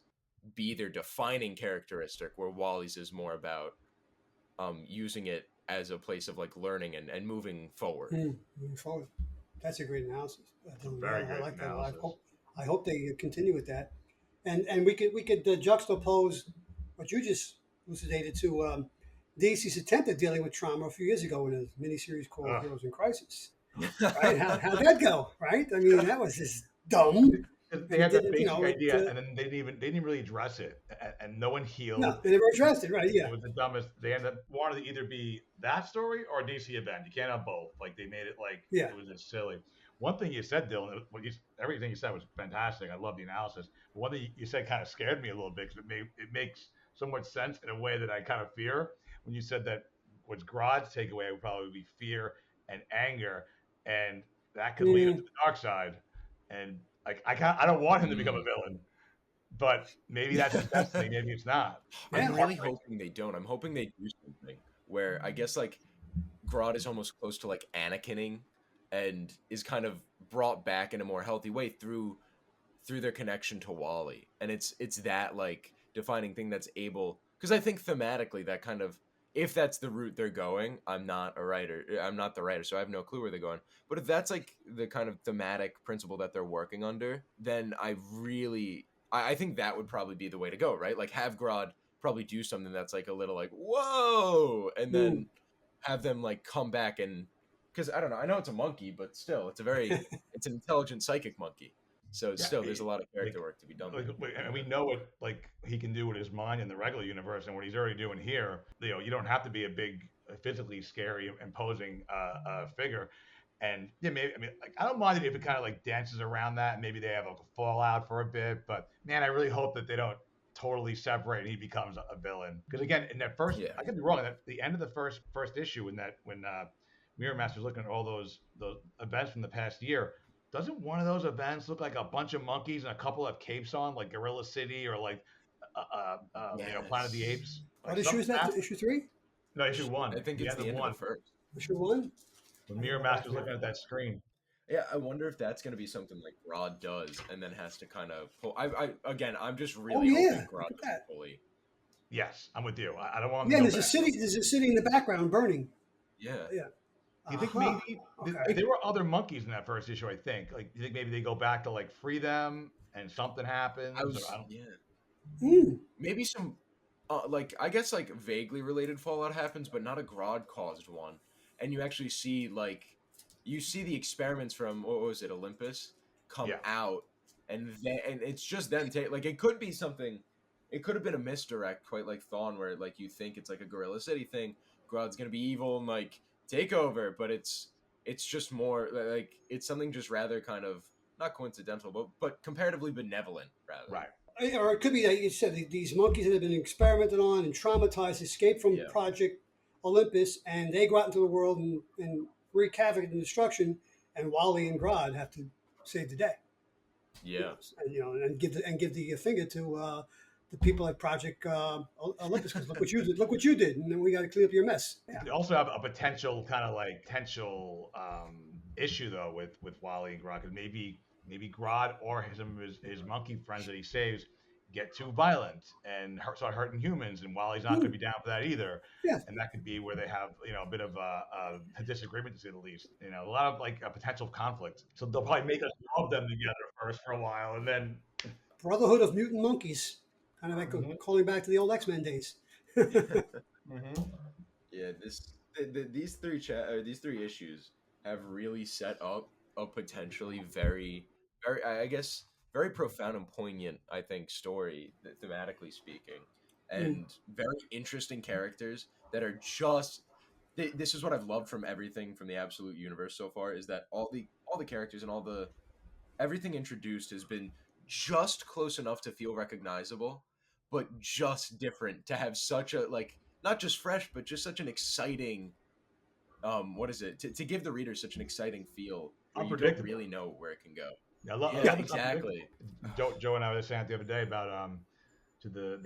be their defining characteristic, where Wally's is more about using it as a place of like learning and moving forward. Moving forward. That's a great analysis. I like that. I hope they continue with that, and we could juxtapose what you just elucidated to DC's attempt at dealing with trauma a few years ago in a miniseries called Heroes in Crisis. Right? How'd that go? Right? I mean, that was just dumb. 'cause they and it had that didn't, basic it idea, and then they didn't really address it, and no one healed. no, they never addressed it, right? It Yeah, was the dumbest. They ended up wanted to either be that story or a DC event. You can't have both. Like they made it like yeah. it was just silly. One thing you said, Dylan, everything you said was fantastic. I love the analysis. But one thing you said kind of scared me a little bit because it makes so much sense in a way that I kind of fear. When you said that what's Grodd's takeaway would probably be fear and anger, and that could lead him to Mm, the dark side. And like I don't want him to become a Mm. villain, but maybe that's his destiny. Maybe it's not. I'm yeah. Part really way. hoping they don't. I'm hoping they do something where I guess like Grodd is almost close to like Anakining and is kind of brought back in a more healthy way through their connection to Wally. And it's that like defining thing that's able, because I think thematically that kind of, if that's the route they're going, I'm not a writer. I'm not the writer, so I have no clue where they're going. But if that's like the kind of thematic principle that they're working under, then I think that would probably be the way to go, right? Like have Grodd probably do something that's like a little like whoa, and Mm. then have them like come back and, because I don't know, I know it's a monkey, but still, it's an intelligent psychic monkey. So Yeah, still, there's a lot of character like, work to be done like, there. and we know what like he can do with his mind in the regular universe, and what he's already doing here. You don't have to be a big, physically scary, imposing figure. And yeah, maybe I mean, like, I don't mind it if it kind of like dances around that, and maybe they have a fallout for a bit. But man, I really hope that they don't totally separate and he becomes a villain. Because again, in that first, Yeah. I could be wrong. At the end of the first issue, when Mirror Master's looking at all those events from the past year, doesn't one of those events look like a bunch of monkeys and a couple have capes on, like Gorilla City or like Planet of the Yes. Apes? Like What issue something is that? happened. Issue three? No, issue one, I think the it's end of the end of the one, first. Issue one? when I gotta Mirror go back Master's now. looking at that screen. Yeah, I wonder if that's going to be something like Grodd does, and then has to kind of pull. Again, I'm just Oh really yeah, hoping Grodd look at doesn't that. fully. Yes, I'm with you. I don't want him Yeah, to and go back. there's a city in the background burning. Yeah, Yeah. Do you think Uh-huh. maybe Okay. there were other monkeys in that first issue? I think. Like, do you think maybe they go back to like free them and something I happens? Or I was don't. yeah Mm. maybe some like I guess like vaguely related fallout happens, but not a Grodd caused one. And you actually see like you see the experiments from what was it, Olympus, come Yeah. out, and it's just them like it could be something. It could have been a misdirect, quite like Thawne, where like you think it's like a Gorilla City thing. Grodd's gonna be evil and like take over, but it's just more like it's something just rather kind of not coincidental, but comparatively benevolent rather. Right. Or it could be that you said these monkeys that have been experimented on and traumatized escape from Yeah. Project Olympus, and they go out into the world and wreak havoc and destruction, and Wally and Grodd have to save the day. Yeah. And give the finger to the people at Project Olympus, because look what you did, and then we got to clean up your mess. Yeah. You also have a potential kind of like potential issue though with Wally and Grodd, because maybe Grodd or his monkey friends that he saves get too violent and start hurting humans, and Wally's not going to Hmm. be down for that either. Yeah. And that could be where they have a bit of a disagreement to say the least. A lot of like a potential conflict. So they'll probably make us love them together first for a while, and then. Brotherhood of Mutant Monkeys, kind of like Mhm, calling back to the old X-Men days. mhm. Yeah, these three issues have really set up a potentially very I guess very profound and poignant, I think, story thematically speaking, Mm. and very interesting characters that are just. This is what I've loved from everything from the Absolute Universe so far, is that all the characters and all the everything introduced has been just close enough to feel recognizable, but just different to have such a like not just fresh, but just such an exciting what is it to give the reader such an exciting feel where you don't Unpredictable. really know where it can go. I Yeah, love it's exactly. unpredictable. Joe and I were saying it the other day about to the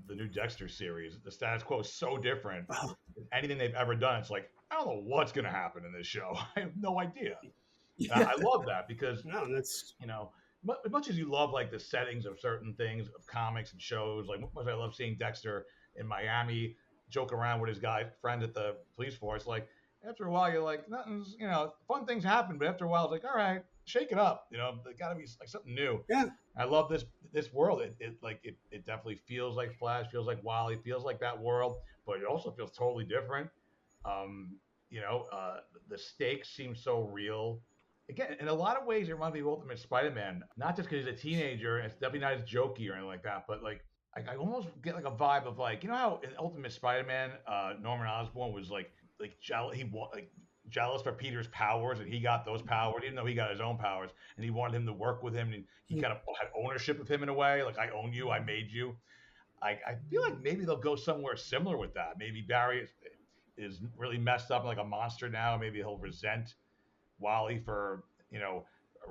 new Dexter series. The status quo is so different Oh, than anything they've ever done. It's like I don't know what's going to happen in this show. I have no idea. And Yeah. I love that because no, that's as much as you love like the settings of certain things of comics and shows, like much as I love seeing Dexter in Miami joke around with his guy friend at the police force, like after a while you're like nothing's fun things happen, but after a while it's like all right, shake it up, there got to be like something new. yeah. I love this world. It definitely feels like Flash, feels like Wally, feels like that world, but it also feels totally different. Um, the stakes seem so real. again, in a lot of ways, it reminds me of Ultimate Spider-Man. Not just because he's a teenager, and it's definitely not as jokey or anything like that, but like I almost get like a vibe of like how in Ultimate Spider-Man, Norman Osborn was like jealous. Like jealous for Peter's powers, and he got those powers, even though he got his own powers, and he wanted him to work with him, and he Mm. kind of had ownership of him in a way, like I own you, I made you. I feel like maybe they'll go somewhere similar with that. Maybe Barry is really messed up like a monster now. Maybe he'll resent Wally for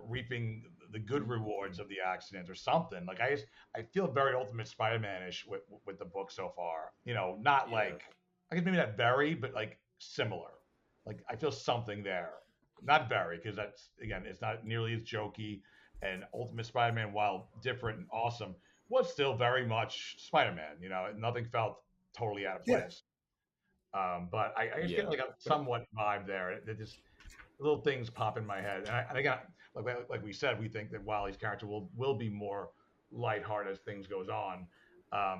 reaping the good rewards of the accident or something. Like I feel very Ultimate Spider-Man-ish with the book so far. Not Yeah. like I guess maybe not very, but like similar. Like I feel something there. Not very because that's again it's not nearly as jokey. And Ultimate Spider-Man, while different and awesome, was still very much Spider-Man. Nothing felt totally out of Yeah, place. But I just get Yeah. like a somewhat vibe there. That just little things pop in my head. And again, like we said, we think that Wally's character will be more lighthearted as things goes on.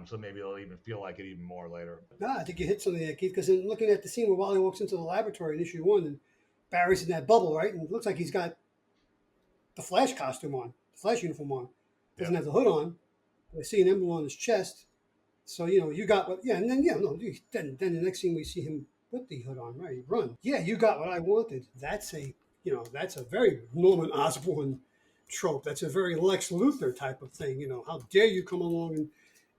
So maybe they'll even feel like it even more later. no, I think you hit something there, Keith. Because in looking at the scene where Wally walks into the laboratory in issue one, and Barry's in that bubble, right, and it looks like he's got the Flash costume on, the Flash uniform on. Yeah, Doesn't have the hood on. I see an emblem on his chest. So you got what? Yeah, and then then the next scene we see him put the hood on, right? Run. Yeah, you got what I wanted. That's a very Norman Osborn trope. That's a very Lex Luthor type of thing. How dare you come along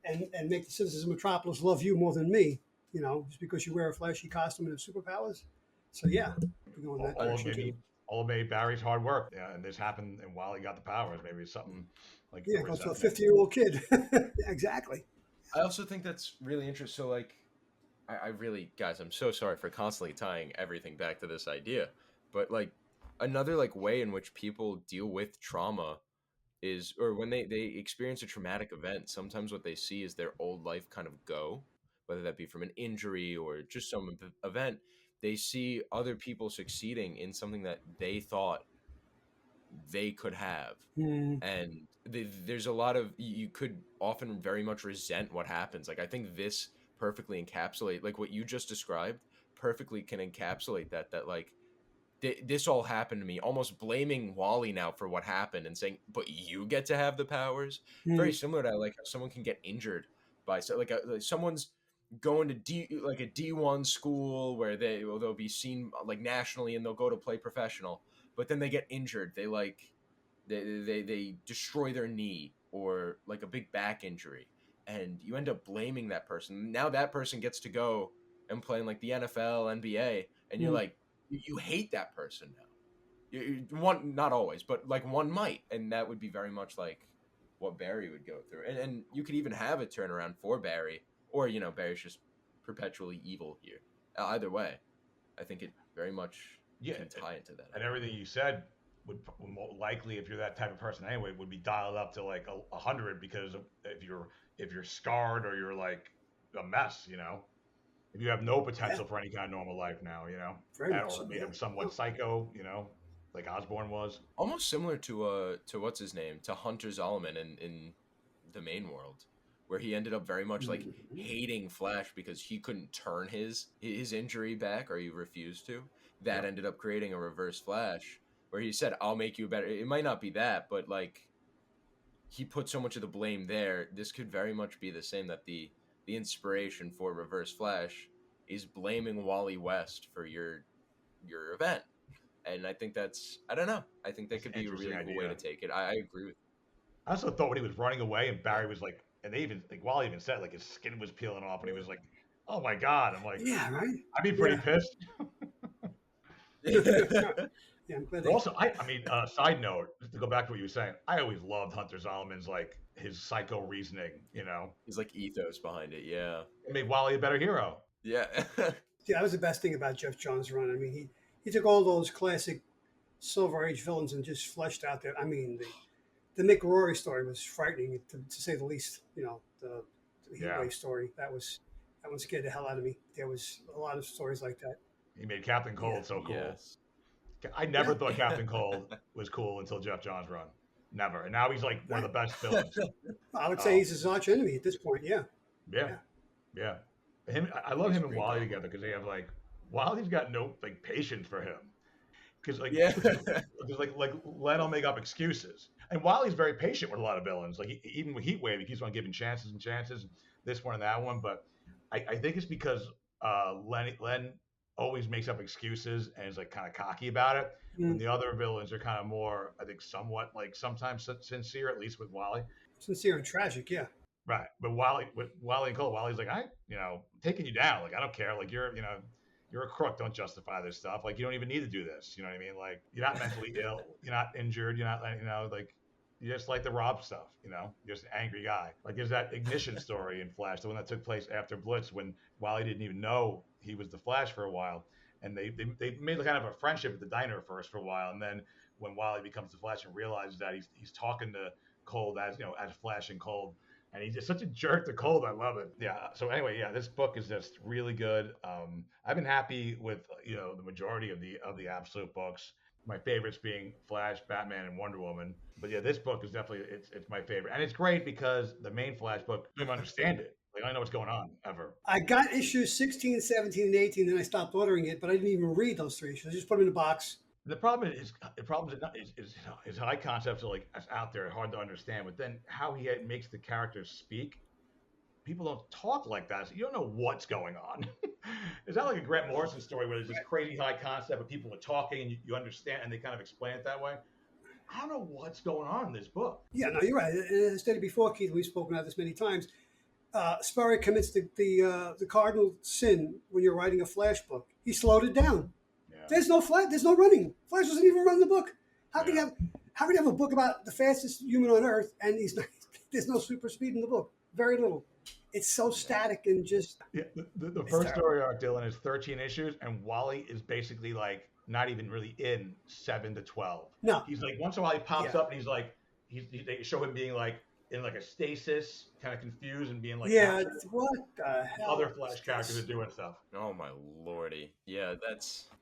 and make the citizens of Metropolis love you more than me? Just because you wear a flashy costume and have superpowers. So yeah, we're going that all direction maybe too. all made Barry's hard work. Yeah, and this happened, and Wally got the powers. Maybe it's something like a Yeah, it goes to a resentment. 50-year-old kid. Yeah, exactly. I also think that's really interesting. So, like, I really, guys, I'm so sorry for constantly tying everything back to this idea, but like, another like way in which people deal with trauma is, or when they experience a traumatic event, sometimes what they see is their old life kind of go, whether that be from an injury or just some event. They see other people succeeding in something that they thought they could have, Mm, and there's a lot of, you could often very much resent what happens. Like, I think this perfectly encapsulate, like what you just described perfectly can encapsulate that like, this all happened to me, almost blaming Wally now for what happened and saying, but you get to have the powers. Very mm, similar to like how someone can get injured by, so like someone's going to like a D1 school where they'll be seen like nationally, and they'll go to play professional, but then they get injured. They like they destroy their knee or like a big back injury, and you end up blaming that person. Now that person gets to go and play in like the NFL, NBA, and you're mm. like, you hate that person now. One, not always, but like one might, and that would be very much like what Barry would go through. And you could even have a turnaround for Barry, or Barry's just perpetually evil here. Either way, I think it very much Yeah, can tie into that and idea. everything you said would more likely, if you're that type of person anyway, would be dialed up to like 100 because if you're scarred or you're like a mess. If you have no Yeah, potential for any kind of normal life now, very much or so. made Yeah. him somewhat Oh, psycho, like Osborne was. Almost similar to what's his name, to Hunter Zolomon in the main world, where he ended up very much like mhm. hating Flash because he couldn't turn his injury back, or he refused to. That Yep. ended up creating a reverse Flash where he said, "I'll make you better." It might not be that, but like, he put so much of the blame there. This could very much be the same, that the inspiration for Reverse Flash is blaming Wally West for your event. And I think that's, I don't know. I think that It's could an be a interesting really cool way to idea. take it. I agree with I also thought when he was running away and yeah. Barry was like, and they even like Wally even said like his skin was peeling off and he was like, "Oh my god!" I'm like, Yeah, right. I'd be pretty Yeah. pissed. Yeah, I'm glad But they. also, I mean, side note, just to go back to what you were saying, I always loved Hunter Zolomon's like his psycho reasoning. He's like ethos behind it. Yeah. It made Wally a better hero. Yeah. Yeah, that was the best thing about Jeff Johns' run. I mean, he took all those classic Silver Age villains and just fleshed out there. I mean, the Nick Rory story was frightening to say the least. The Yeah, Heatwave story that one scared the hell out of me. There was a lot of stories like that. he made Captain Yeah, Cold so cool. Yes. I yeah. never thought Captain Cold was cool until Jeff Johns' run. Never, and now he's like one of Right. the best villains. I would say Um, he's his arch enemy at this point. Yeah, yeah, yeah. yeah. I love He's him a and great Wally villain. together because they have like Wally's got no like patience for him. because like Yeah. because like Len will make up excuses, and Wally's very patient with a lot of villains. Like even with Heatwave, he keeps on giving chances and chances, this one and that one. But I think it's because Len always makes up excuses and is like kind of cocky about it. When Mm, the other villains are kind of more, I think, somewhat like sometimes sincere, at least with Wally. sincere and tragic, yeah. Right. But with Wally and Cole, Wally's like, I'm taking you down. Like, I don't care. Like, you're a crook. Don't justify this stuff. Like, you don't even need to do this. You know what I mean? Like, you're not mentally ill. You're not injured. You're not, like, you just like to rob stuff. You're just an angry guy. Like, there's that Ignition story in Flash, the one that took place after Blitz when Wally didn't even know he was the Flash for a while. And they made kind of a friendship at the diner first for a while. And then when Wally becomes the Flash and realizes that he's talking to Cold as Flash and Cold, and he's just such a jerk to Cold. I love it. Yeah. So anyway, yeah, this book is just really good. I've been happy with the majority of the Absolute books. My favorites being Flash, Batman, and Wonder Woman. But yeah, this book is definitely it's my favorite, and it's great because the main Flash book, I don't even understand it. Like I don't know what's going on ever. I got issues 16, 17, and 18, then I stopped ordering it, but I didn't even read those 3 issues. I just put them in a box. The problem is his high concepts are like out there, hard to understand. But then how he makes the characters speak, people don't talk like that. So you don't know what's going on. Is that like a Grant Morrison story where there's this crazy high concept, but people are talking and you understand and they kind of explain it that way? I don't know what's going on in this book. Yeah, no, you're right. As I stated before, Keith, we've spoken about this many times. Spurrier commits the cardinal sin when you're writing a Flash book. He slowed it down. Yeah. There's no Flash. There's no running. Flash doesn't even run the book. How can Yeah. you have? How can you have a book about the fastest human on Earth and he's not, there's no super speed in the book? Very little. It's so static and just. Yeah, the It's first terrible. story arc, Dylan, is 13 issues, and Wally is basically like not even really in 7 to 12. No. He's like, once in a while he pops Yeah. up and he's like, they show him being like in like a stasis, kind of confused and being like, Yeah. captured. What the hell? Other Flash characters are doing stuff. Oh my lordy. Yeah,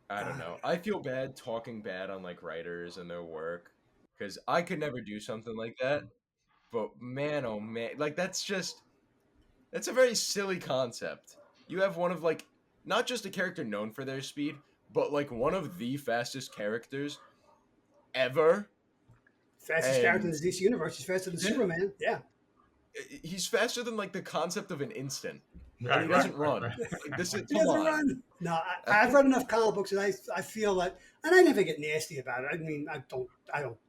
I don't know. I feel bad talking bad on like writers and their work because I could never do something like that. But man, oh man, like that's a very silly concept. You have one of like not just a character known for their speed, but like one of the fastest characters ever. Fastest character in And the DC universe. He's faster than Yeah. Superman. Yeah. He's faster than like the concept of an instant. Right, And he doesn't right, run. right. Like, this is He come doesn't on. run. No, I've read enough comic books, and I feel that, and I never get nasty about it. I mean, I don't.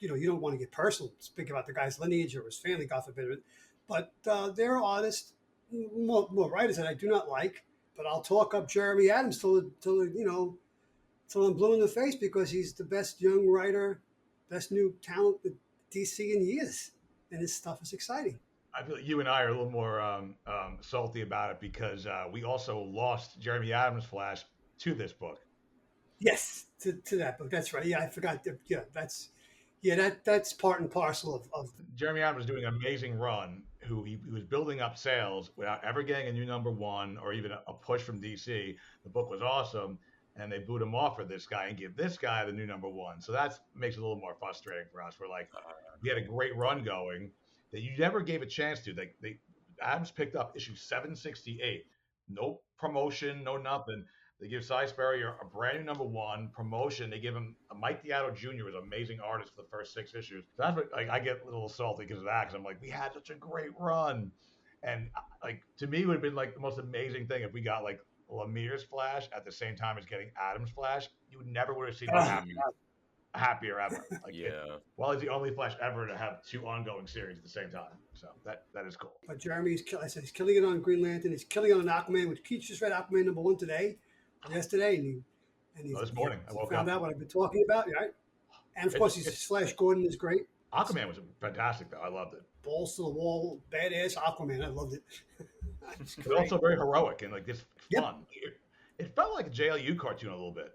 You don't want to get personal, speak about the guy's lineage or his family, God forbid. But there are artists, more writers that I do not like, but I'll talk up Jeremy Adams till I'm blue in the face because he's the best young writer, best new talent that DC in years, and his stuff is exciting. I feel like you and I are a little more salty about it because we also lost Jeremy Adams' Flash to this book. Yes, to that book. That's right. Yeah, I forgot. That's part and parcel of Jeremy Adams was doing an amazing run. He was building up sales without ever getting a new number one or even a push from DC. The book was awesome, and they boot him off for this guy and give this guy the new number one. So that makes it a little more frustrating for us. We're like, we had a great run going that you never gave a chance to. Adams picked up issue 768, no promotion, no nothing. They give Cy Sperry a brand new number one promotion. They give him Mike Deodato Jr. was an amazing artist for the first 6 issues. So that's what I get a little salty because of that. Because I'm like, we had such a great run, and like to me, it would have been like the most amazing thing if we got like Lemire's Flash at the same time as getting Adams' Flash. You never would have seen me happier ever. Like, Yeah. well, he's the only Flash ever to have 2 ongoing series at the same time. So that is cool. But Jeremy's. I said he's killing it on Green Lantern. He's killing it on Aquaman, which Keith just read Aquaman number 1 today, yesterday, and This morning, I woke found up. out what I've been talking about, right? And of course, his Flash Gordon is great. Aquaman was fantastic, though. I loved it. Balls to the wall, badass Aquaman. I loved it. It's But great. also very heroic and like just Yep. fun. It felt like a JLU cartoon a little bit,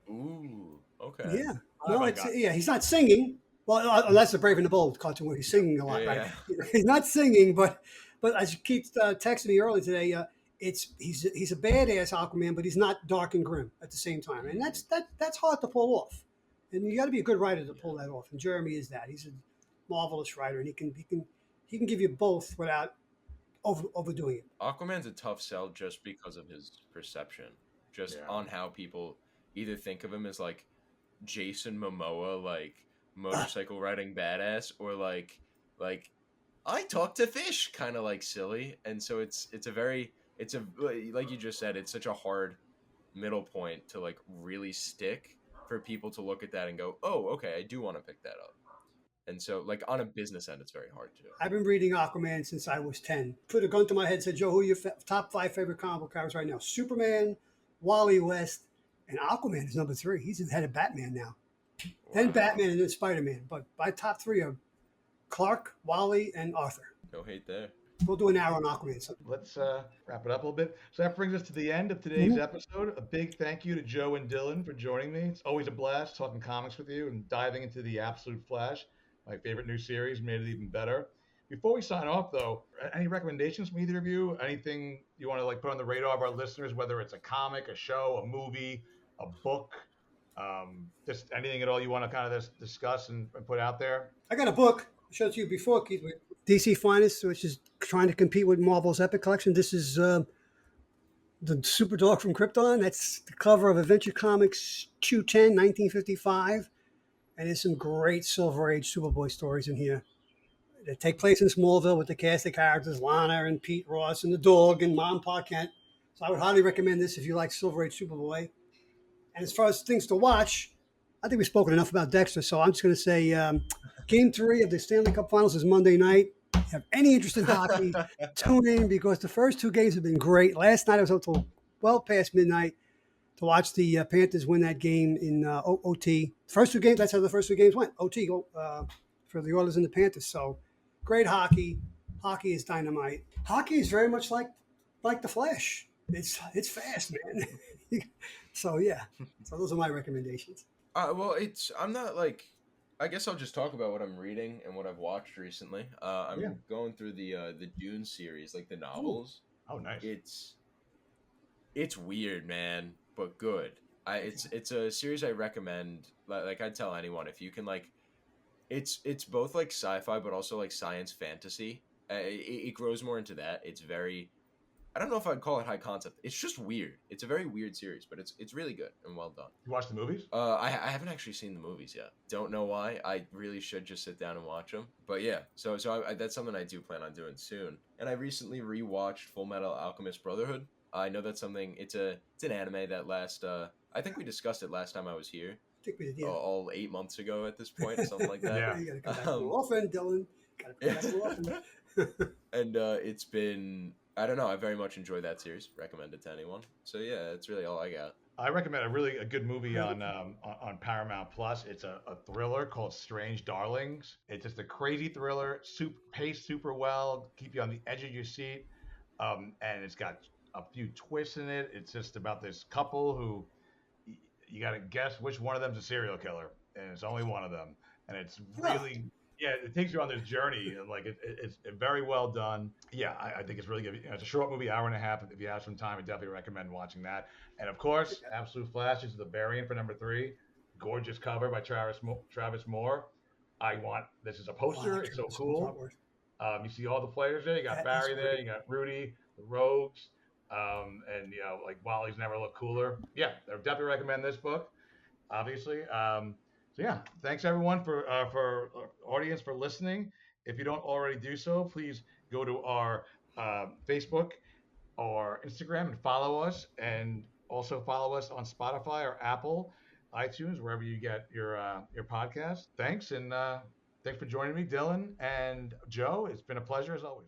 Ooh. Okay. Yeah. Oh No, my it's God. He's not singing. Well, unless the Brave and the Bold cartoon where he's singing a lot, Yeah. right? He's not singing, but as Keith texted me earlier today, he's a badass Aquaman, but he's not dark and grim at the same time, and that's hard to pull off. And you got to be a good writer to pull that off. And Jeremy is that. He's a marvelous writer, and he can give you both without overdoing it. Aquaman's a tough sell just because of his perception, just Yeah. on how people either think of him as like Jason Momoa like motorcycle riding badass, or like I talk to fish kind of like silly. And so it's a very it's a like you just said, it's such a hard middle point to like really stick for people to look at that and go, "Oh, okay, I do want to pick that up." And so like on a business end it's very hard to. I've been reading Aquaman since I was 10. Put a gun to my head, said, Joe, who are your top five favorite comic book characters right now? Superman, Wally West, and Aquaman is number three. He's ahead of Batman now. Then Wow. Batman and then Spider Man. But my top three are Clark, Wally, and Arthur. No hate there. We'll do an hour on Aquaman. So, Let's wrap it up a little bit. So that brings us to the end of today's episode. A big thank you to Joe and Dylan for joining me. It's always a blast talking comics with you and diving into the Absolute Flash, my favorite new series, made it even better. Before we sign off, though, any recommendations from either of you? Anything you want to like put on the radar of our listeners, whether it's a comic, a show, a movie, a book, just anything at all you want to kind of discuss and put out there? I got a book. I showed it to you before, Keith, with DC Finest, which is trying to compete with Marvel's Epic Collection. This is the Super Dog from Krypton. That's the cover of Adventure Comics 210, 1955. And there's some great Silver Age Superboy stories in here that take place in Smallville with the cast of characters, Lana and Pete Ross and the dog and Mom Pa Kent. So I would highly recommend this if you like Silver Age Superboy. And as far as things to watch, I think we've spoken enough about Dexter, so I'm just going to say Game 3 of the Stanley Cup Finals is Monday night. If you have any interest in hockey, tune in because the first two games have been great. Last night I was up until well past midnight to watch the Panthers win that game in OT. First two games, that's how the first two games went, OT for the Oilers and the Panthers. So great hockey. Hockey is dynamite. Hockey is very much like the Flash. It's fast, man. So yeah, so those are my recommendations. Well, I'm not like. I guess I'll just talk about what I'm reading and what I've watched recently. I'm Yeah. going through the Dune series, like the novels. Oh, nice. It's weird, man, but good. It's a series I recommend. Like I'd tell anyone if you can like. It's both like sci-fi but also like science fantasy. It grows more into that. It's very. I don't know if I'd call it high concept. It's just weird. It's a very weird series, but it's really good and well done. You watch the movies? I haven't actually seen the movies yet. Don't know why. I really should just sit down and watch them. But yeah, so that's something I do plan on doing soon. And I recently rewatched Full Metal Alchemist Brotherhood. I know that's something. It's an anime that last. I think we discussed it last time I was here. I think we did, yeah. All 8 months ago at this point, or something like that. Yeah. You got to come back more often, Dylan. Got to come back more often. And it's been. I don't know. I very much enjoy that series. Recommend it to anyone. So yeah, that's really all I got. I recommend a good movie on Paramount Plus. It's a thriller called Strange Darlings. It's just a crazy thriller, paced super well, keep you on the edge of your seat, and it's got a few twists in it. It's just about this couple who you got to guess which one of them's a serial killer, and it's only one of them, and it's really. Yeah, it takes you on this journey, and like it's very well done. Yeah, I think it's really good. It's a short movie, hour and a half. If you have some time, I definitely recommend watching that. And of course, Absolute Flash is the variant for number 3. Gorgeous cover by Travis Moore. This is a poster. It's so cool. You see all the players there. You got Barry there. You got Rudy, the Rogues, and like Wally's never looked cooler. Yeah, I would definitely recommend this book. Obviously. So yeah, thanks everyone for audience for listening. If you don't already do so, please go to our Facebook or Instagram and follow us, and also follow us on Spotify or Apple, iTunes, wherever you get your podcast. Thanks, and thanks for joining me, Dylan and Joe. It's been a pleasure as always.